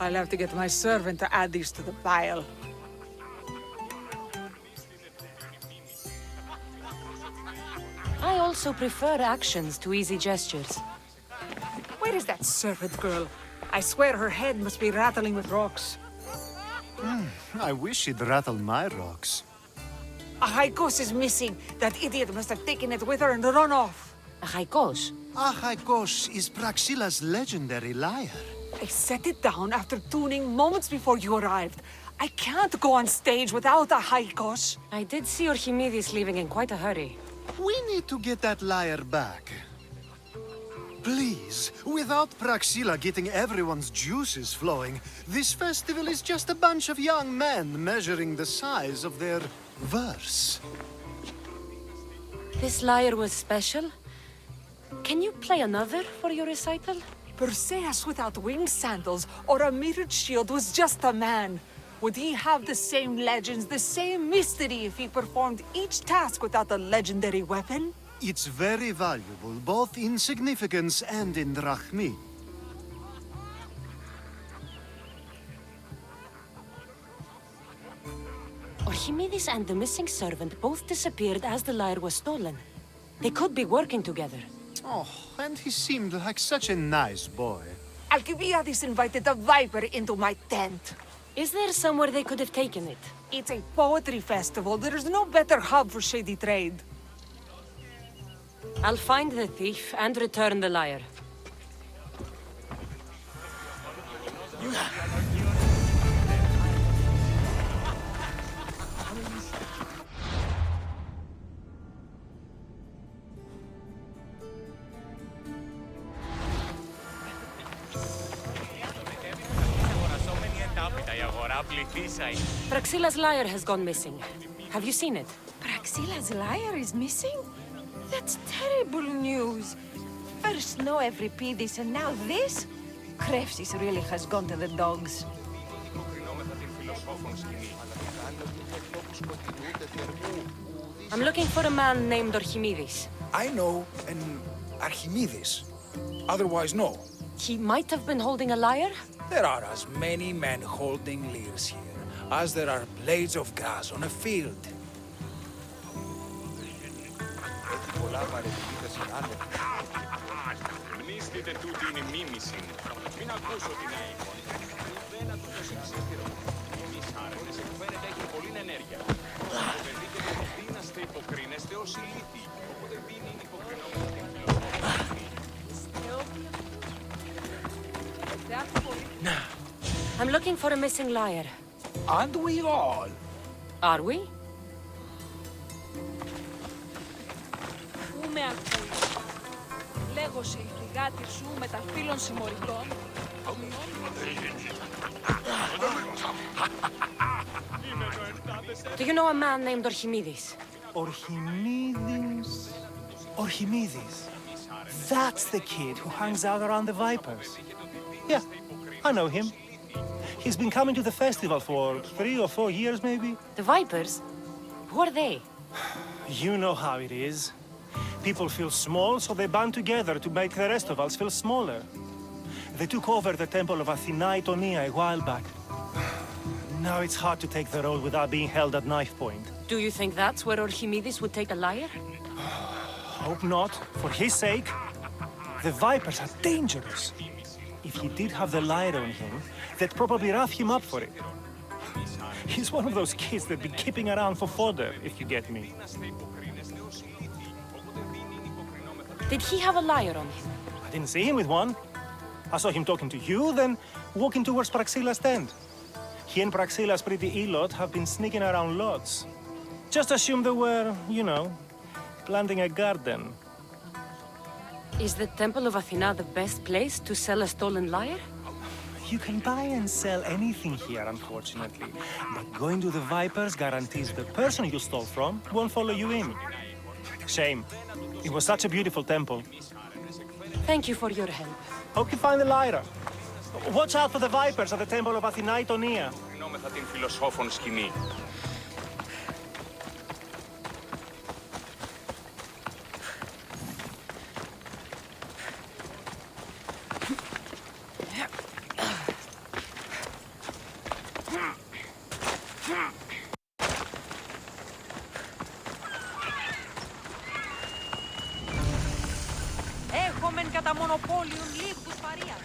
I'll have to get my servant to add these to the pile. I also prefer actions to easy gestures. Where is that servant girl? I swear her head must be rattling with rocks. I wish she'd rattle my rocks. A Haikos is missing. That idiot must have taken it with her and run off. A Haikos? Achaikos is Praxila's legendary lyre. I set it down after tuning moments before you arrived. I can't go on stage without a Haikos. I did see Archimedes leaving in quite a hurry. We need to get that lyre back. Please, without Praxila getting everyone's juices flowing, this festival is just a bunch of young men measuring the size of their verse. This lyre was special? Can you play another for your recital? Perseus without winged sandals or a mirrored shield was just a man. Would he have the same legends, the same mystery if he performed each task without a legendary weapon? It's very valuable, both in significance and in drachmi. Archimedes and the missing servant both disappeared as the lyre was stolen. They could be working together. Oh, and he seemed like such a nice boy. Alcibiades invited a viper into my tent. Is there somewhere they could have taken it? It's a poetry festival. There's no better hub for shady trade. I'll find the thief and return the lyre. Praxila's lyre has gone missing. Have you seen it? Praxila's lyre is missing? That's terrible news. First no Euripides and now this? Krepsis really has gone to the dogs. I'm looking for a man named Archimedes. I know an Archimedes. Otherwise, no. He might have been holding a lyre? There are as many men holding lyres here as there are blades of grass on a field. Μνήστητε τούτη είναι μίμηση. Μην ακούσω την αίκον. Ουδένα του το συγξίδερο. Η μης άρενες εκφέρεται έχει πολλήν ενέργεια. Οπότε δείτε το δύναστε υποκρίνεστε ως ηλίθιοι. Οπότε δίνει υποκρινόμενα την φιλοσόφηση. I'm looking for a missing lyre. Aren't we all? Are we? Πού με ακούει. Λέγωσε η φυγάτη σου με τα φύλλων συμμοριτών. Do you know a man named Archimedes? Archimedes? Archimedes. That's the kid who hangs out around the Vipers. Yeah, I know him. He's been coming to the festival for 3 or 4 years, maybe. The Vipers? Who are they? You know how it is. People feel small, so they band together to make the rest of us feel smaller. They took over the temple of Athena Itonia a while back. Now it's hard to take the road without being held at knife point. Do you think that's where Archimedes would take a lyre? Hope not. For his sake. The Vipers are dangerous. If he did have the lyre on him, they'd probably rough him up for it. He's one of those kids that'd be keeping around for fodder, if you get me. Did he have a lyre on him? I didn't see him with one. I saw him talking to you, then walking towards Praxila's tent. He and Praxila's pretty Elot have been sneaking around lots. Just assume they were, you know, planting a garden. Is the Temple of Athena the best place to sell a stolen lyre? You can buy and sell anything here, unfortunately. But going to the Vipers guarantees the person you stole from won't follow you in. Shame. It was such a beautiful temple. Thank you for your help. Hope you find the lyre. Watch out for the Vipers at the Temple of Athena Itonia. Γνώμεθα την φιλοσόφων σκηνή. Έχομεν κατά μονοπόλιον λίγους παρείας.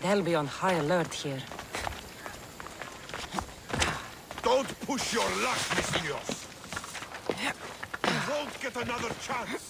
They'll be on high alert here. Don't push your luck, Messieurs. You won't get another chance.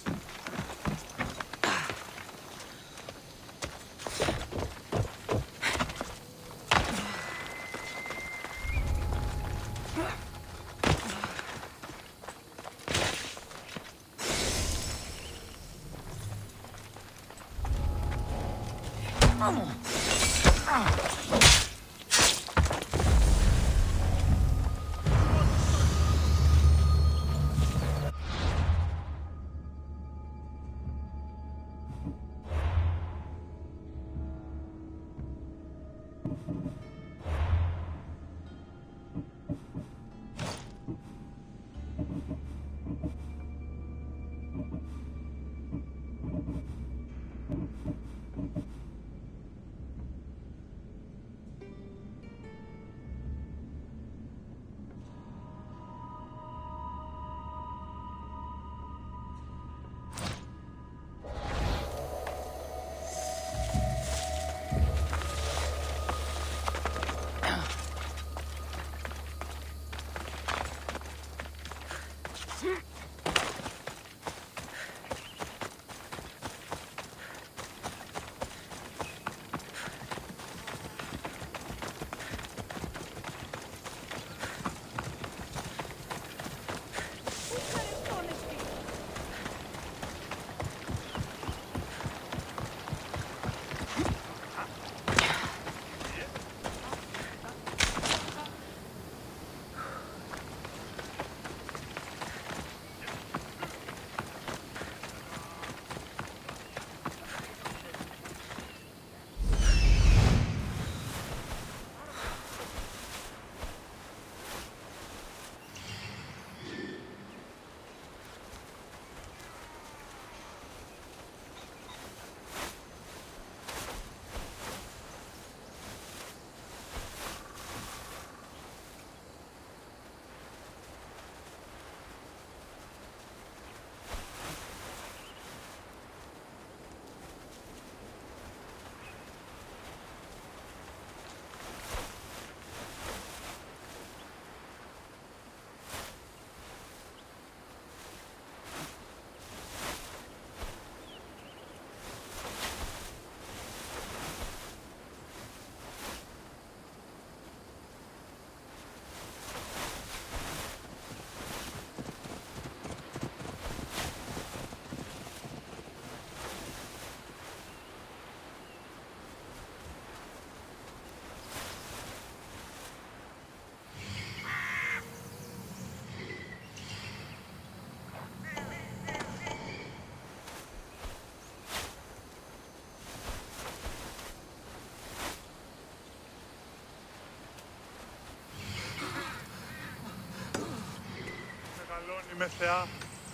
με θεά,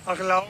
αγλαό.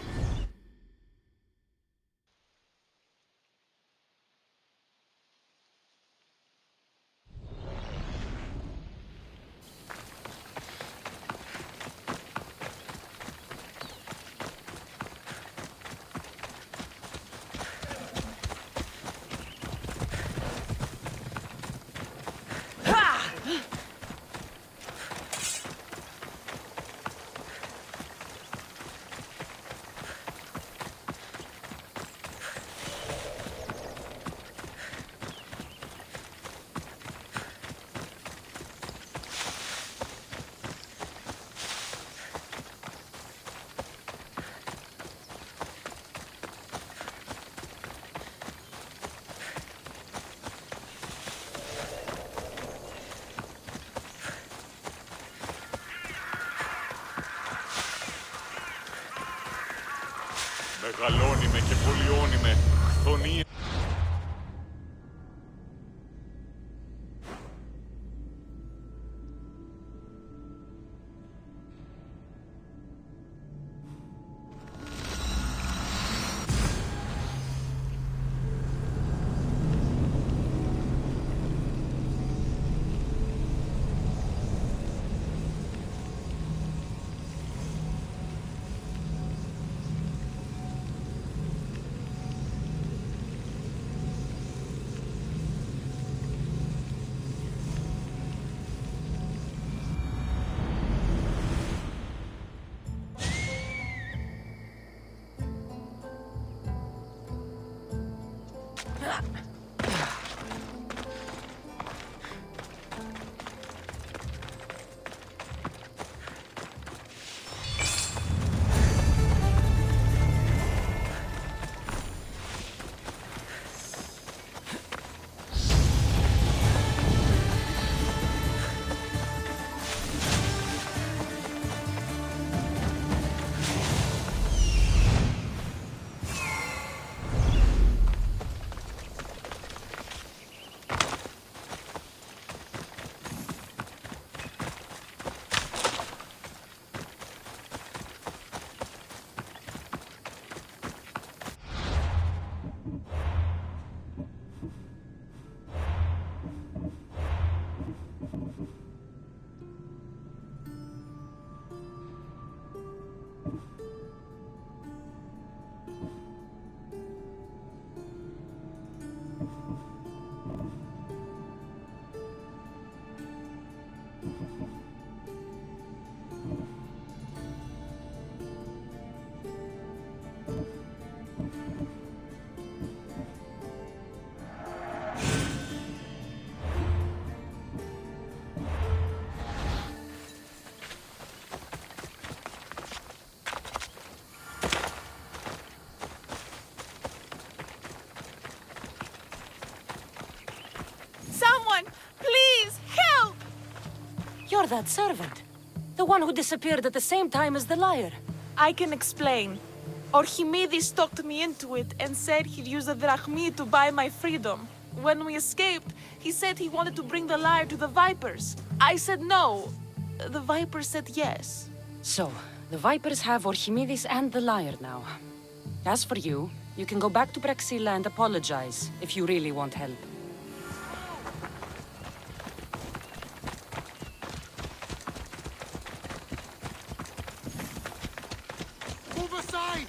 Γαλόνιμε και πολιώνιμε, χθονία. You're that servant. The one who disappeared at the same time as the liar. I can explain. Archimedes talked me into it and said he'd use the drachmi to buy my freedom. When we escaped, he said he wanted to bring the liar to the Vipers. I said no. The Vipers said yes. So, the Vipers have Archimedes and the liar now. As for you, you can go back to Praxilla and apologize if you really want help. Move aside!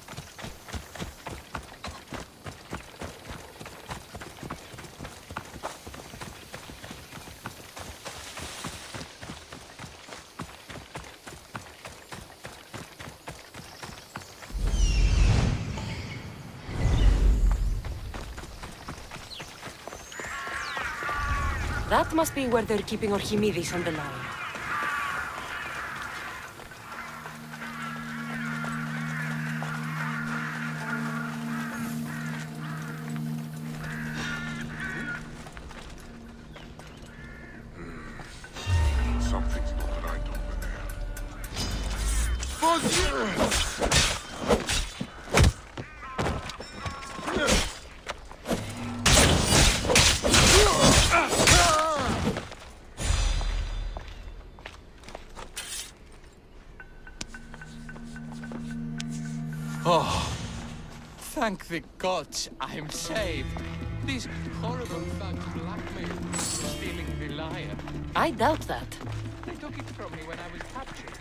That must be where they're keeping Archimedes and the liar. Something's not right over Oh, thank the gods I'm saved. These horrible thugs blackmailed me for stealing the liar. I doubt that. They took it from me when I was captured.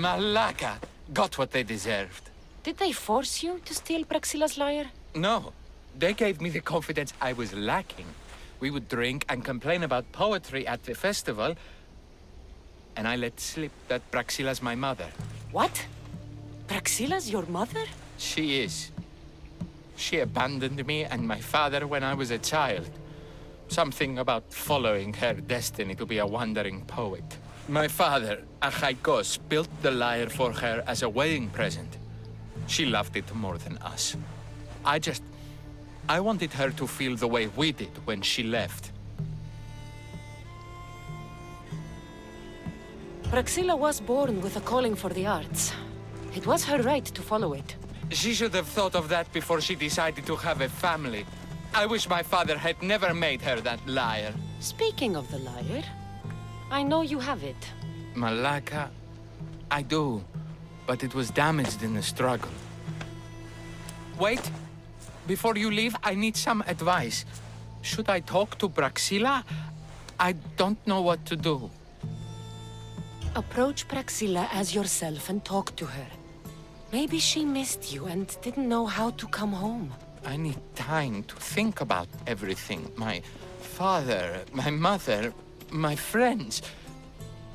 Malaka got what they deserved. Did they force you to steal Praxilla's lyre? No, they gave me the confidence I was lacking. We would drink and complain about poetry at the festival, and I let slip that Praxilla's my mother. What? Praxilla's your mother? She is. She abandoned me and my father when I was a child. Something about following her destiny to be a wandering poet. My father, Achaikos, built the lyre for her as a wedding present. She loved it more than us. I wanted her to feel the way we did when she left. Praxilla was born with a calling for the arts. It was her right to follow it. She should have thought of that before she decided to have a family. I wish my father had never made her that lyre. Speaking of the lyre, I know you have it. Malaka, I do, but it was damaged in the struggle. Wait, before you leave, I need some advice. Should I talk to Praxilla? I don't know what to do. Approach Praxilla as yourself and talk to her. Maybe she missed you and didn't know how to come home. I need time to think about everything. My father, my mother, my friends.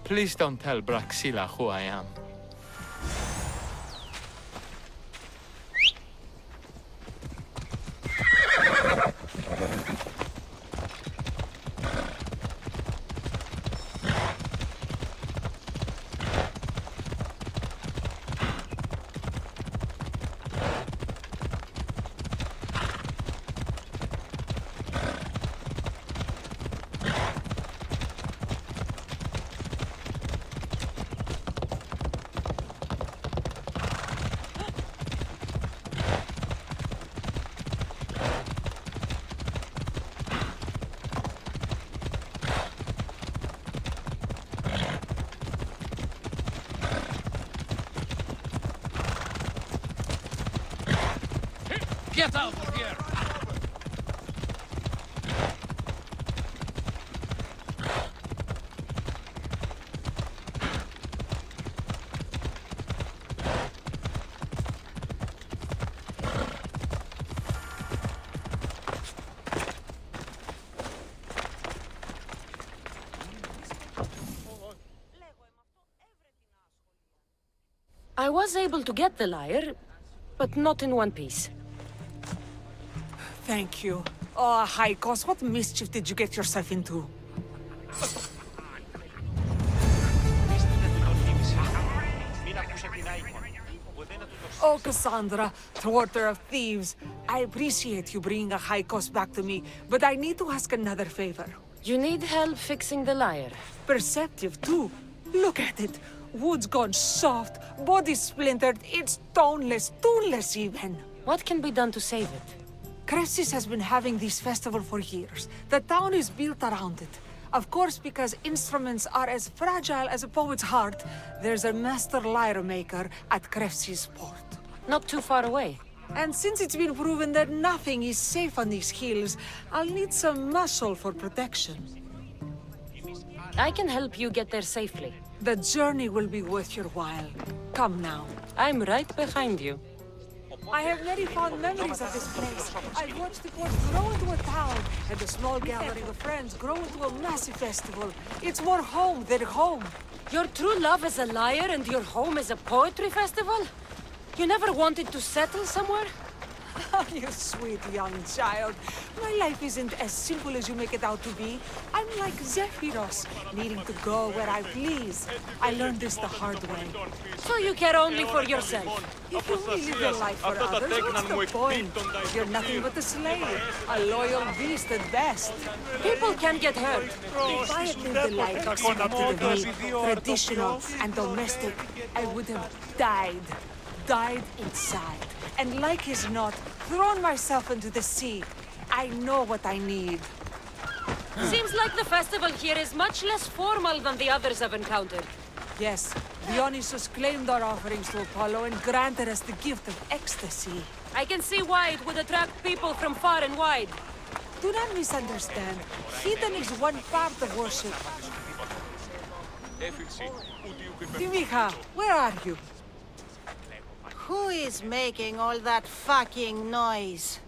Please don't tell Praxilla who I am. Get out of here! I was able to get the lyre, but not in one piece. Thank you. Oh, Haikos, what mischief did you get yourself into? Oh, Cassandra, thwarter of thieves. I appreciate you bringing Haikos back to me, but I need to ask another favor. You need help fixing the lyre. Perceptive, too. Look at it. Wood's gone soft, body splintered, it's toneless, tooless even. What can be done to save it? Krefsis has been having this festival for years. The town is built around it. Of course, because instruments are as fragile as a poet's heart, there's a master lyre maker at Krefsis port. Not too far away. And since it's been proven that nothing is safe on these hills, I'll need some muscle for protection. I can help you get there safely. The journey will be worth your while. Come now. I'm right behind you. I have very fond memories of this place. I've watched the port grow into a town, and a small gathering of friends grow into a massive festival. It's more home than home. Your true love is a lyre and your home is a poetry festival? You never wanted to settle somewhere? Oh, you sweet young child. My life isn't as simple as you make it out to be. I'm like Zephyros, needing to go where I please. I learned this the hard way. So you care only for yourself? If you only live your life for others, what's the point? You're nothing but a slave, a loyal beast at best. People can get hurt. If I had lived a life expected of me, traditional and domestic, I would have died inside. And like as not, thrown myself into the sea. I know what I need. Seems like the festival here is much less formal than the others I've encountered. Yes, Dionysus claimed our offerings to Apollo and granted us the gift of ecstasy. I can see why it would attract people from far and wide. Do not misunderstand. Heathen is one part of worship. Dimicha, where are you? Who is making all that fucking noise?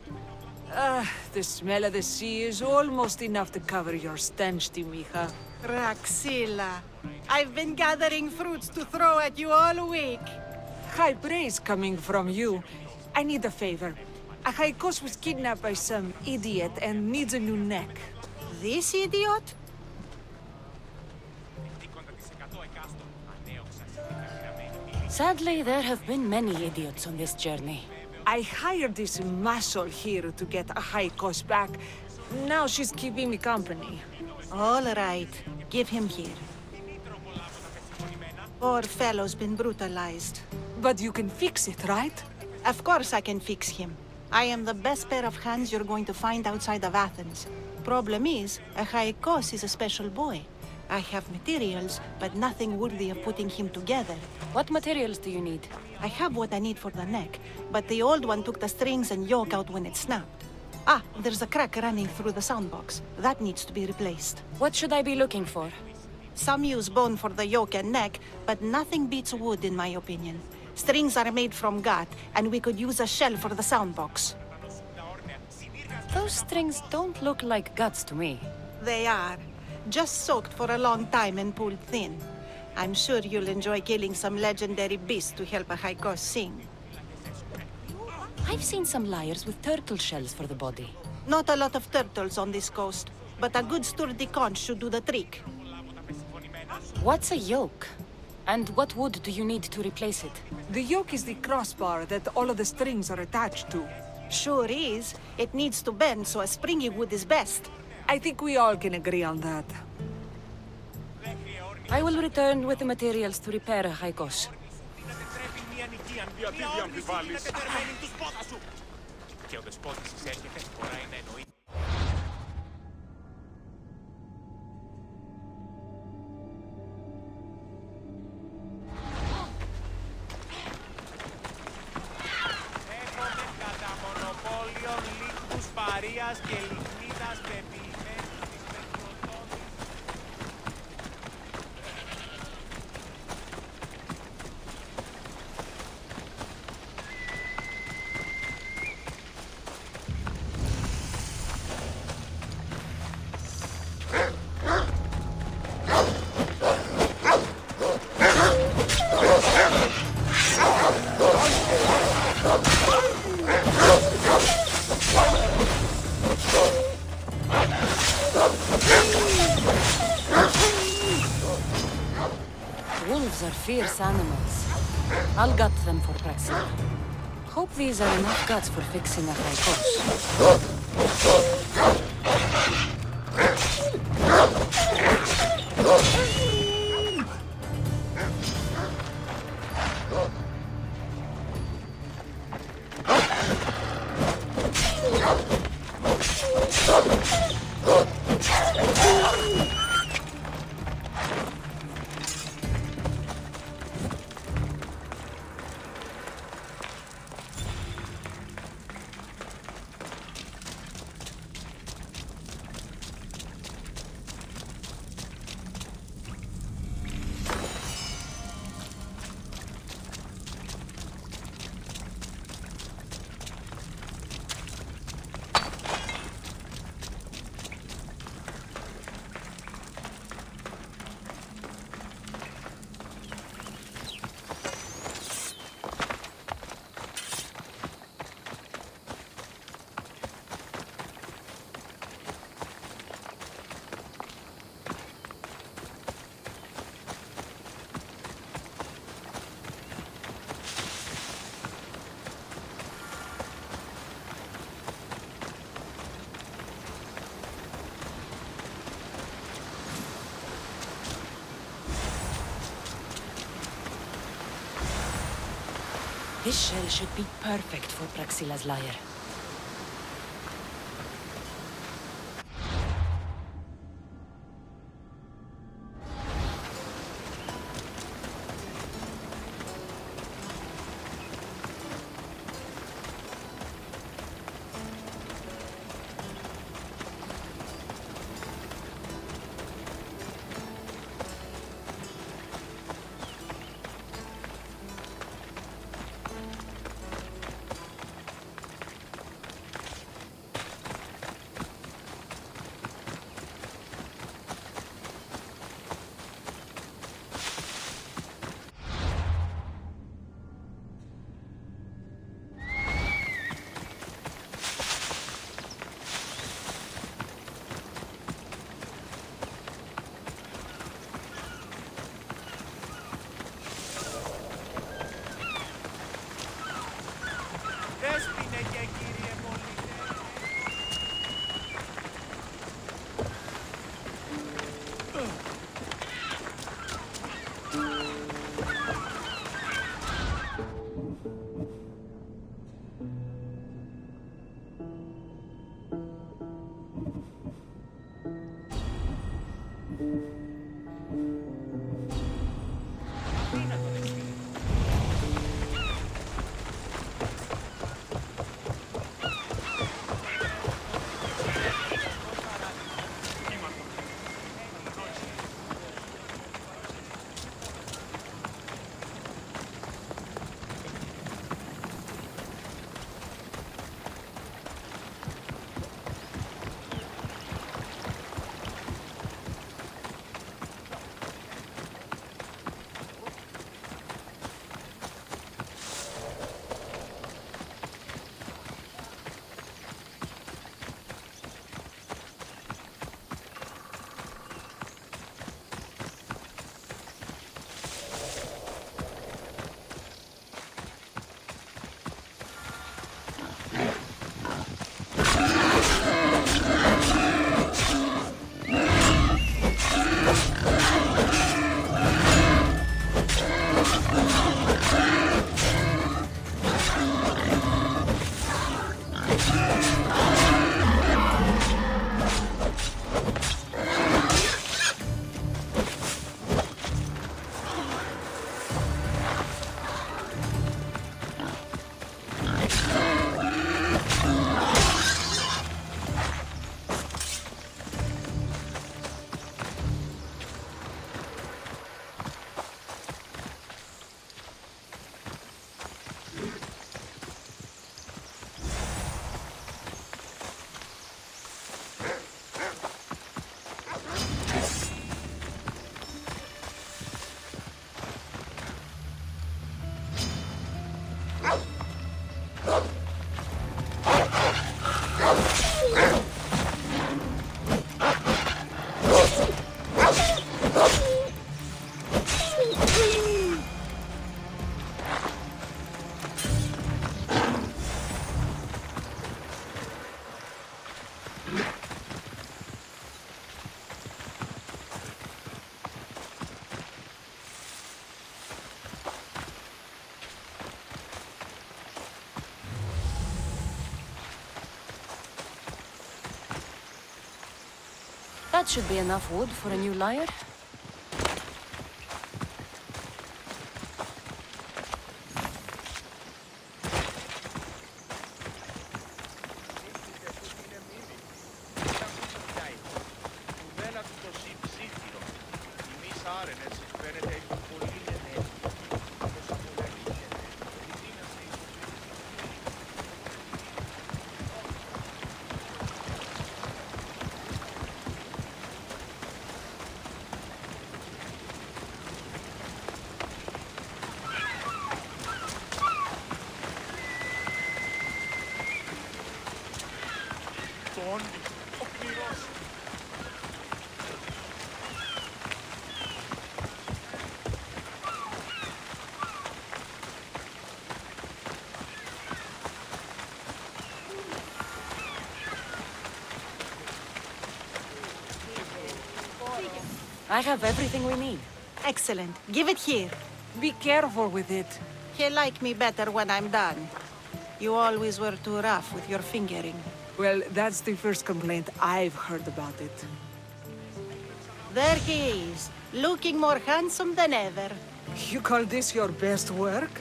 The smell of the sea is almost enough to cover your stench, Dimicha. Praxilla, I've been gathering fruits to throw at you all week. High praise coming from you. I need a favor. A Haikos was kidnapped by some idiot and needs a new neck. This idiot? Sadly, there have been many idiots on this journey. I hired this muscle here to get a Haikos back. Now she's keeping me company. All right. Give him here. Poor fellow's been brutalized. But you can fix it, right? Of course I can fix him. I am the best pair of hands you're going to find outside of Athens. Problem is, a Haikos is a special boy. I have materials, but nothing worthy of putting him together. What materials do you need? I have what I need for the neck, but the old one took the strings and yoke out when it snapped. Ah, there's a crack running through the soundbox. That needs to be replaced. What should I be looking for? Some use bone for the yoke and neck, but nothing beats wood in my opinion. Strings are made from gut, and we could use a shell for the soundbox. Those strings don't look like guts to me. They are. Just soaked for a long time and pulled thin. I'm sure you'll enjoy killing some legendary beast to help a Haikos sing. I've seen some liars with turtle shells for the body. Not a lot of turtles on this coast, but a good sturdy conch should do the trick. What's a yoke? And what wood do you need to replace it? The yoke is the crossbar that all of the strings are attached to. Sure is. It needs to bend, so a springy wood is best. I think we all can agree on that. I will return with the materials to repair a Haikos. Γιατί διαμφιβάλλεις? Και ο δεσπότης εισέρχεται, φοράει να εννοεί. Έχουμε κατά μονοπόλιον λίκτους παρείας και λιχνίδας πεποιημένους της πετροτόνης. Wolves are fierce animals. I'll gut them for Praxila. Hope these are enough guts for fixing a Haikos. This shell should be perfect for Praxila's lyre. That should be enough wood for a new lyre. I have everything we need. Excellent. Give it here. Be careful with it. He'll like me better when I'm done. You always were too rough with your fingering. Well, that's the first complaint I've heard about it. There he is, looking more handsome than ever. You call this your best work?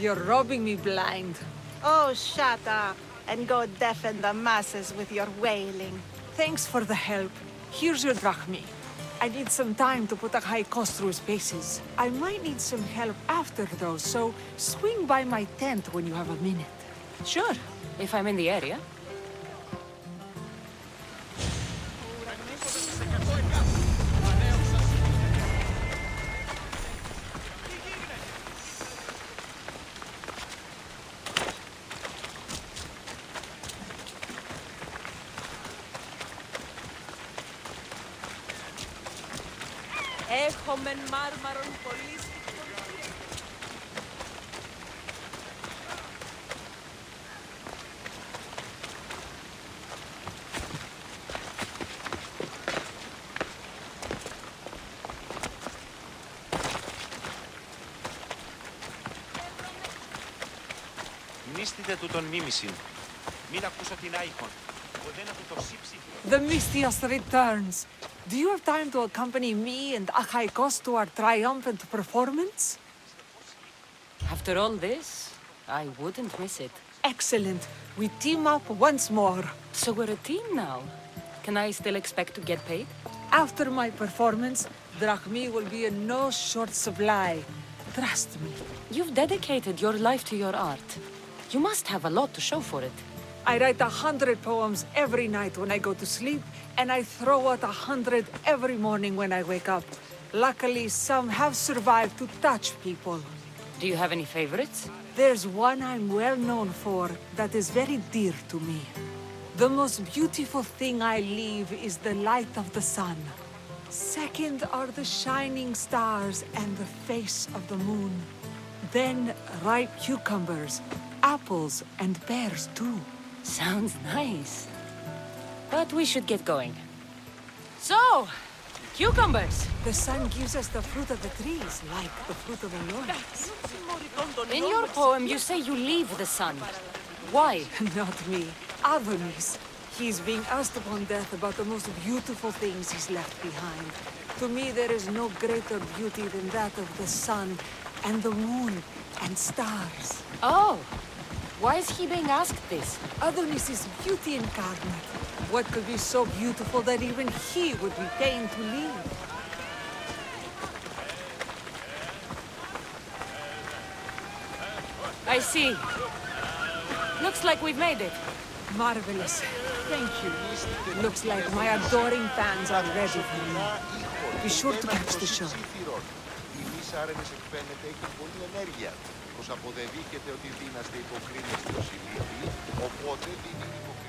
You're robbing me blind. Oh, shut up, and go deafen the masses with your wailing. Thanks for the help. Here's your drachmi. I need some time to put a high cost through his paces. I might need some help after, though, so swing by my tent when you have a minute. Sure, if I'm in the area. Έχομεν μάρμαρον πολύ. Μίστητε του τον μίμησιν. Μην ακούσω την άϊχον. Οδένα του το σύψη. The Mystios returns. Do you have time to accompany me and Achaikos to our triumphant performance? After all this, I wouldn't miss it. Excellent. We team up once more. So we're a team now. Can I still expect to get paid? After my performance, drachmi will be in no short supply. Trust me. You've dedicated your life to your art. You must have a lot to show for it. I write 100 poems every night when I go to sleep, and I throw out 100 every morning when I wake up. Luckily, some have survived to touch people. Do you have any favorites? There's one I'm well known for that is very dear to me. The most beautiful thing I leave is the light of the sun. Second are the shining stars and the face of the moon. Then ripe cucumbers, apples, and pears too. Sounds nice. But we should get going. So, cucumbers. The sun gives us the fruit of the trees, like the fruit of the lotus. In your poem, you say you leave the sun. Why? Not me. Adonis. He's being asked upon death about the most beautiful things he's left behind. To me, there is no greater beauty than that of the sun, and the moon, and stars. Oh. Why is he being asked this? Adonis is beauty incarnate. What could be so beautiful that even he would be pained to leave? I see. Looks like we've made it. Marvelous. Thank you. Looks like my adoring fans are ready for me. Be sure to catch the show.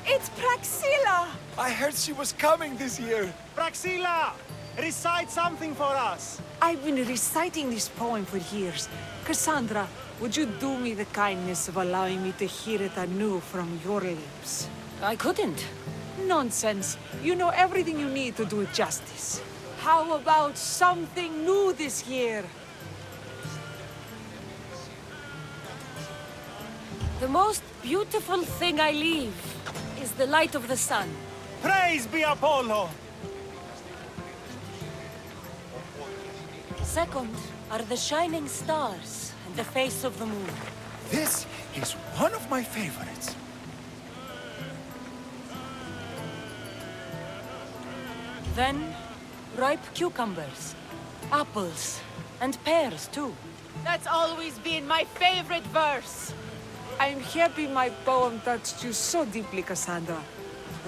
It's Praxilla! I heard she was coming this year. Praxilla! Recite something for us! I've been reciting this poem for years. Cassandra, would you do me the kindness of allowing me to hear it anew from your lips? I couldn't. Nonsense. You know everything you need to do it justice. How about something new this year? The most beautiful thing I leave is the light of the sun. Praise be Apollo! Second are the shining stars and the face of the moon. This is one of my favorites. Then, ripe cucumbers, apples, and pears too. That's always been my favorite verse. I'm happy my poem touched you so deeply, Cassandra.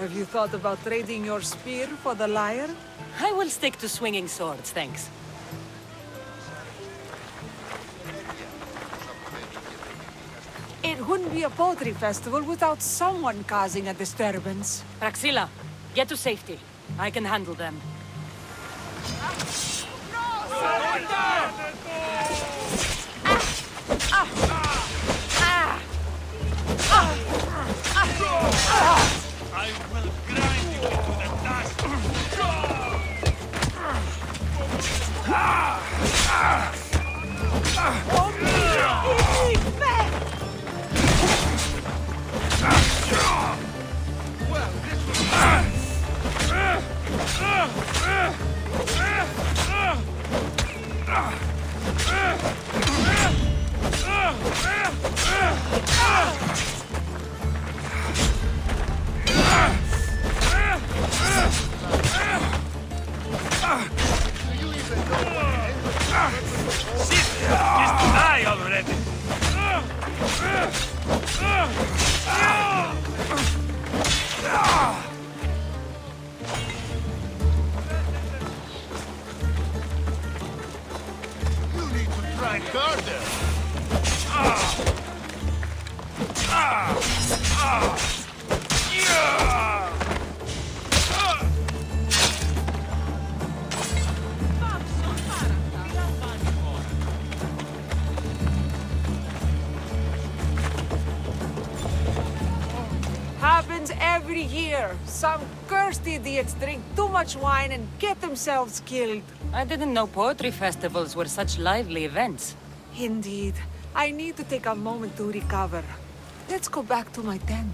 Have you thought about trading your spear for the lyre? I will stick to swinging swords, thanks. It wouldn't be a poetry festival without someone causing a disturbance. Praxilla, get to safety. I can handle them. I will grind you into the dust. Just die already! You need to try harder. Happens every year. Some cursed idiots drink too much wine and get themselves killed. I didn't know poetry festivals were such lively events. Indeed. I need to take a moment to recover. Let's go back to my tent.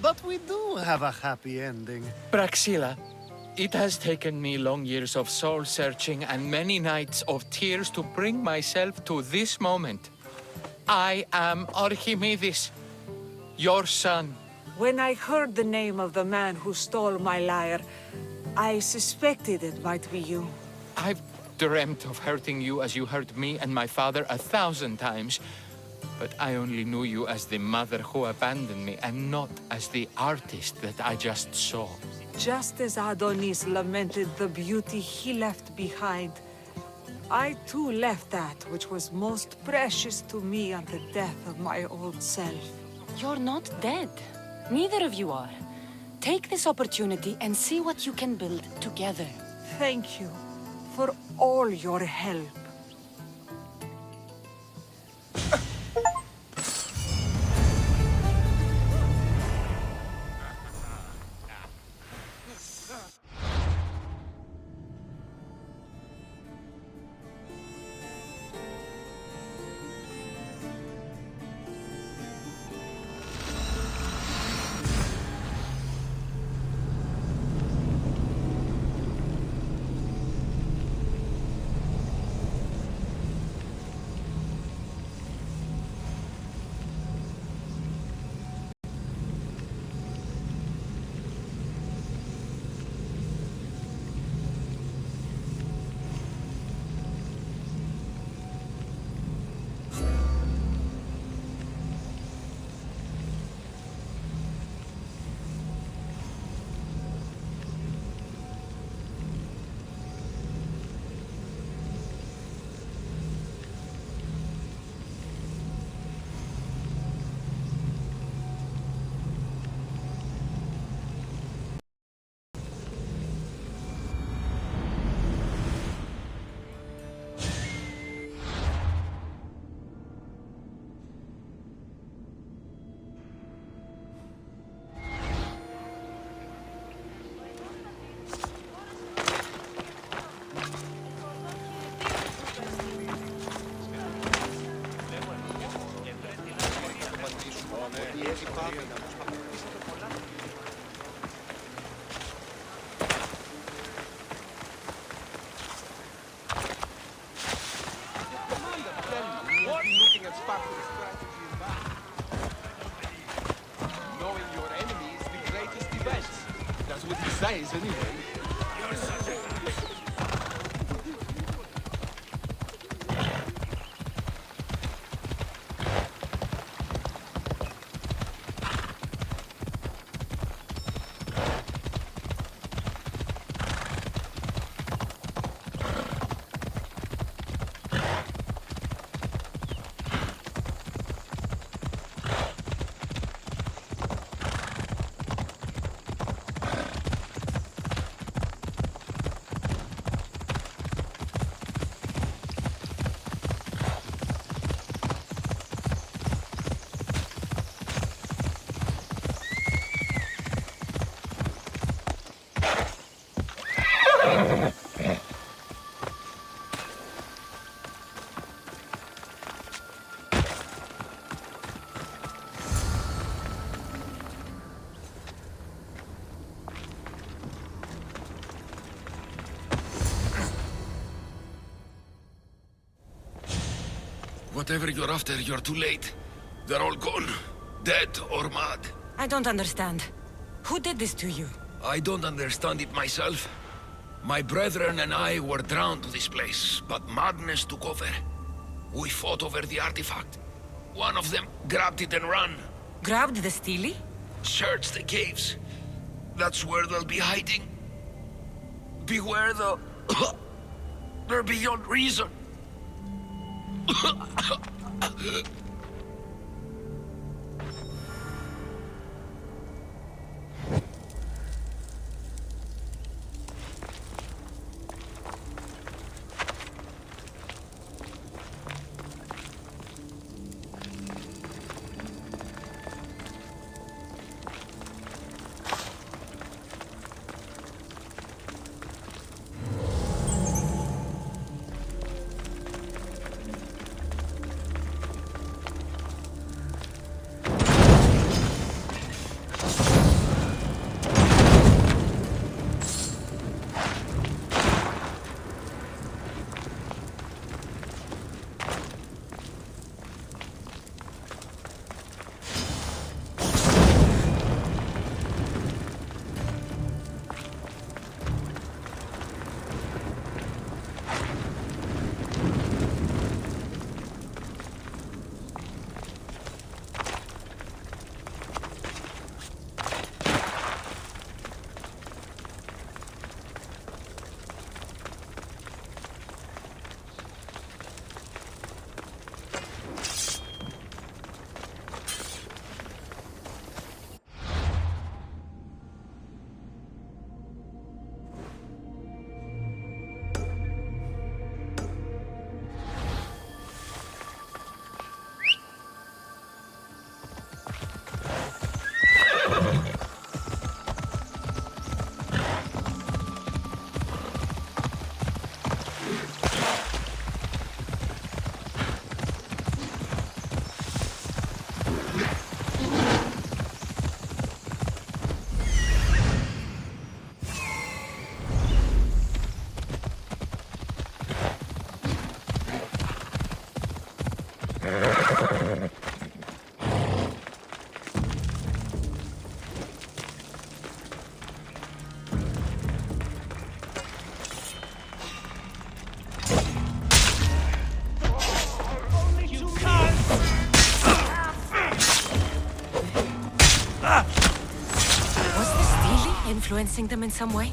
But we do have a happy ending. Praxilla, it has taken me long years of soul-searching and many nights of tears to bring myself to this moment. I am Archimedes, your son. When I heard the name of the man who stole my lyre, I suspected it might be you. I've dreamt of hurting you as you hurt me and my father 1,000 times. But I only knew you as the mother who abandoned me and not as the artist that I just saw. Just as Adonis lamented the beauty he left behind, I too left that which was most precious to me on the death of my old self. You're not dead. Neither of you are. Take this opportunity and see what you can build together. Thank you for all your help. Knowing your enemy is the greatest defense. That's what he says anyway. You're such a... Whatever you're after, you're too late. They're all gone. Dead or mad. I don't understand. Who did this to you? I don't understand it myself. My brethren and I were drawn to this place, but madness took over. We fought over the artifact. One of them grabbed it and ran. Grabbed the Stele? Search the caves. That's where they'll be hiding. Beware the... They're beyond reason. Influencing them in some way?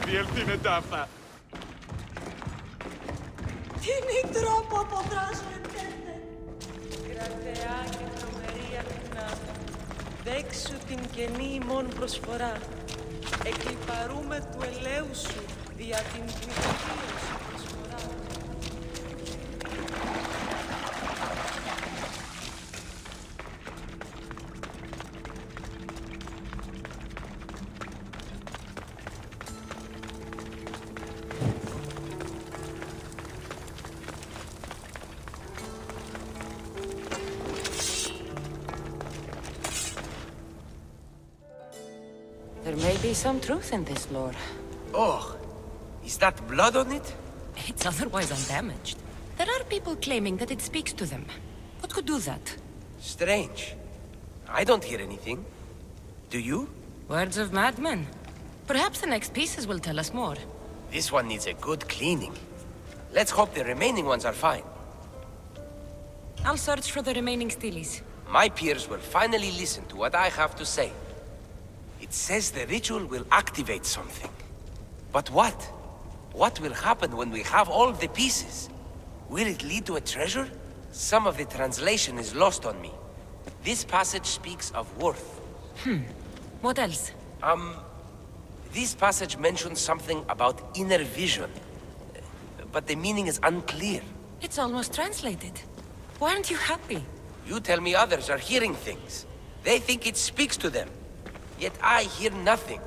διέλθει τάφα. Τι τρόπο αποδράσμετένε. Κρατεά και τρομερή Αθηνά, δέξου την καινή ημών προσφορά. Εκλιπαρούμε του ελέου σου, δια την πνευματία σου προσφορά. There may be some truth in this lore. Oh, is that blood on it? It's otherwise undamaged. There are people claiming that it speaks to them. What could do that? Strange. I don't hear anything. Do you? Words of madmen. Perhaps the next pieces will tell us more. This one needs a good cleaning. Let's hope the remaining ones are fine. I'll search for the remaining steelies. My peers will finally listen to what I have to say. It says the ritual will activate something. But what? What will happen when we have all the pieces? Will it lead to a treasure? Some of the translation is lost on me. This passage speaks of worth. What else? This passage mentions something about inner vision. But the meaning is unclear. It's almost translated. Why aren't you happy? You tell me others are hearing things. They think it speaks to them. Yet I hear nothing.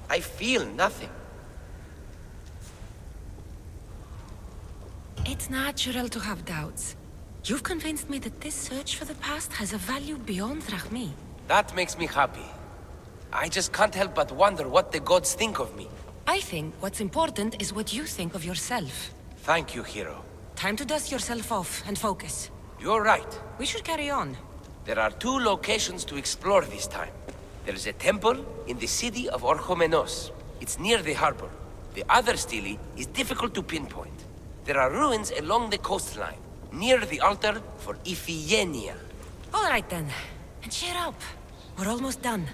I feel nothing. It's natural to have doubts. You've convinced me that this search for the past has a value beyond Drachmi. That makes me happy. I just can't help but wonder what the gods think of me. I think what's important is what you think of yourself. Thank you, hero. Time to dust yourself off and focus. You're right. We should carry on. There are 2 locations to explore this time. There is a temple in the city of Orchomenos. It's near the harbor. The other stele is difficult to pinpoint. There are ruins along the coastline, near the altar for Iphigenia. All right then. And cheer up. We're almost done.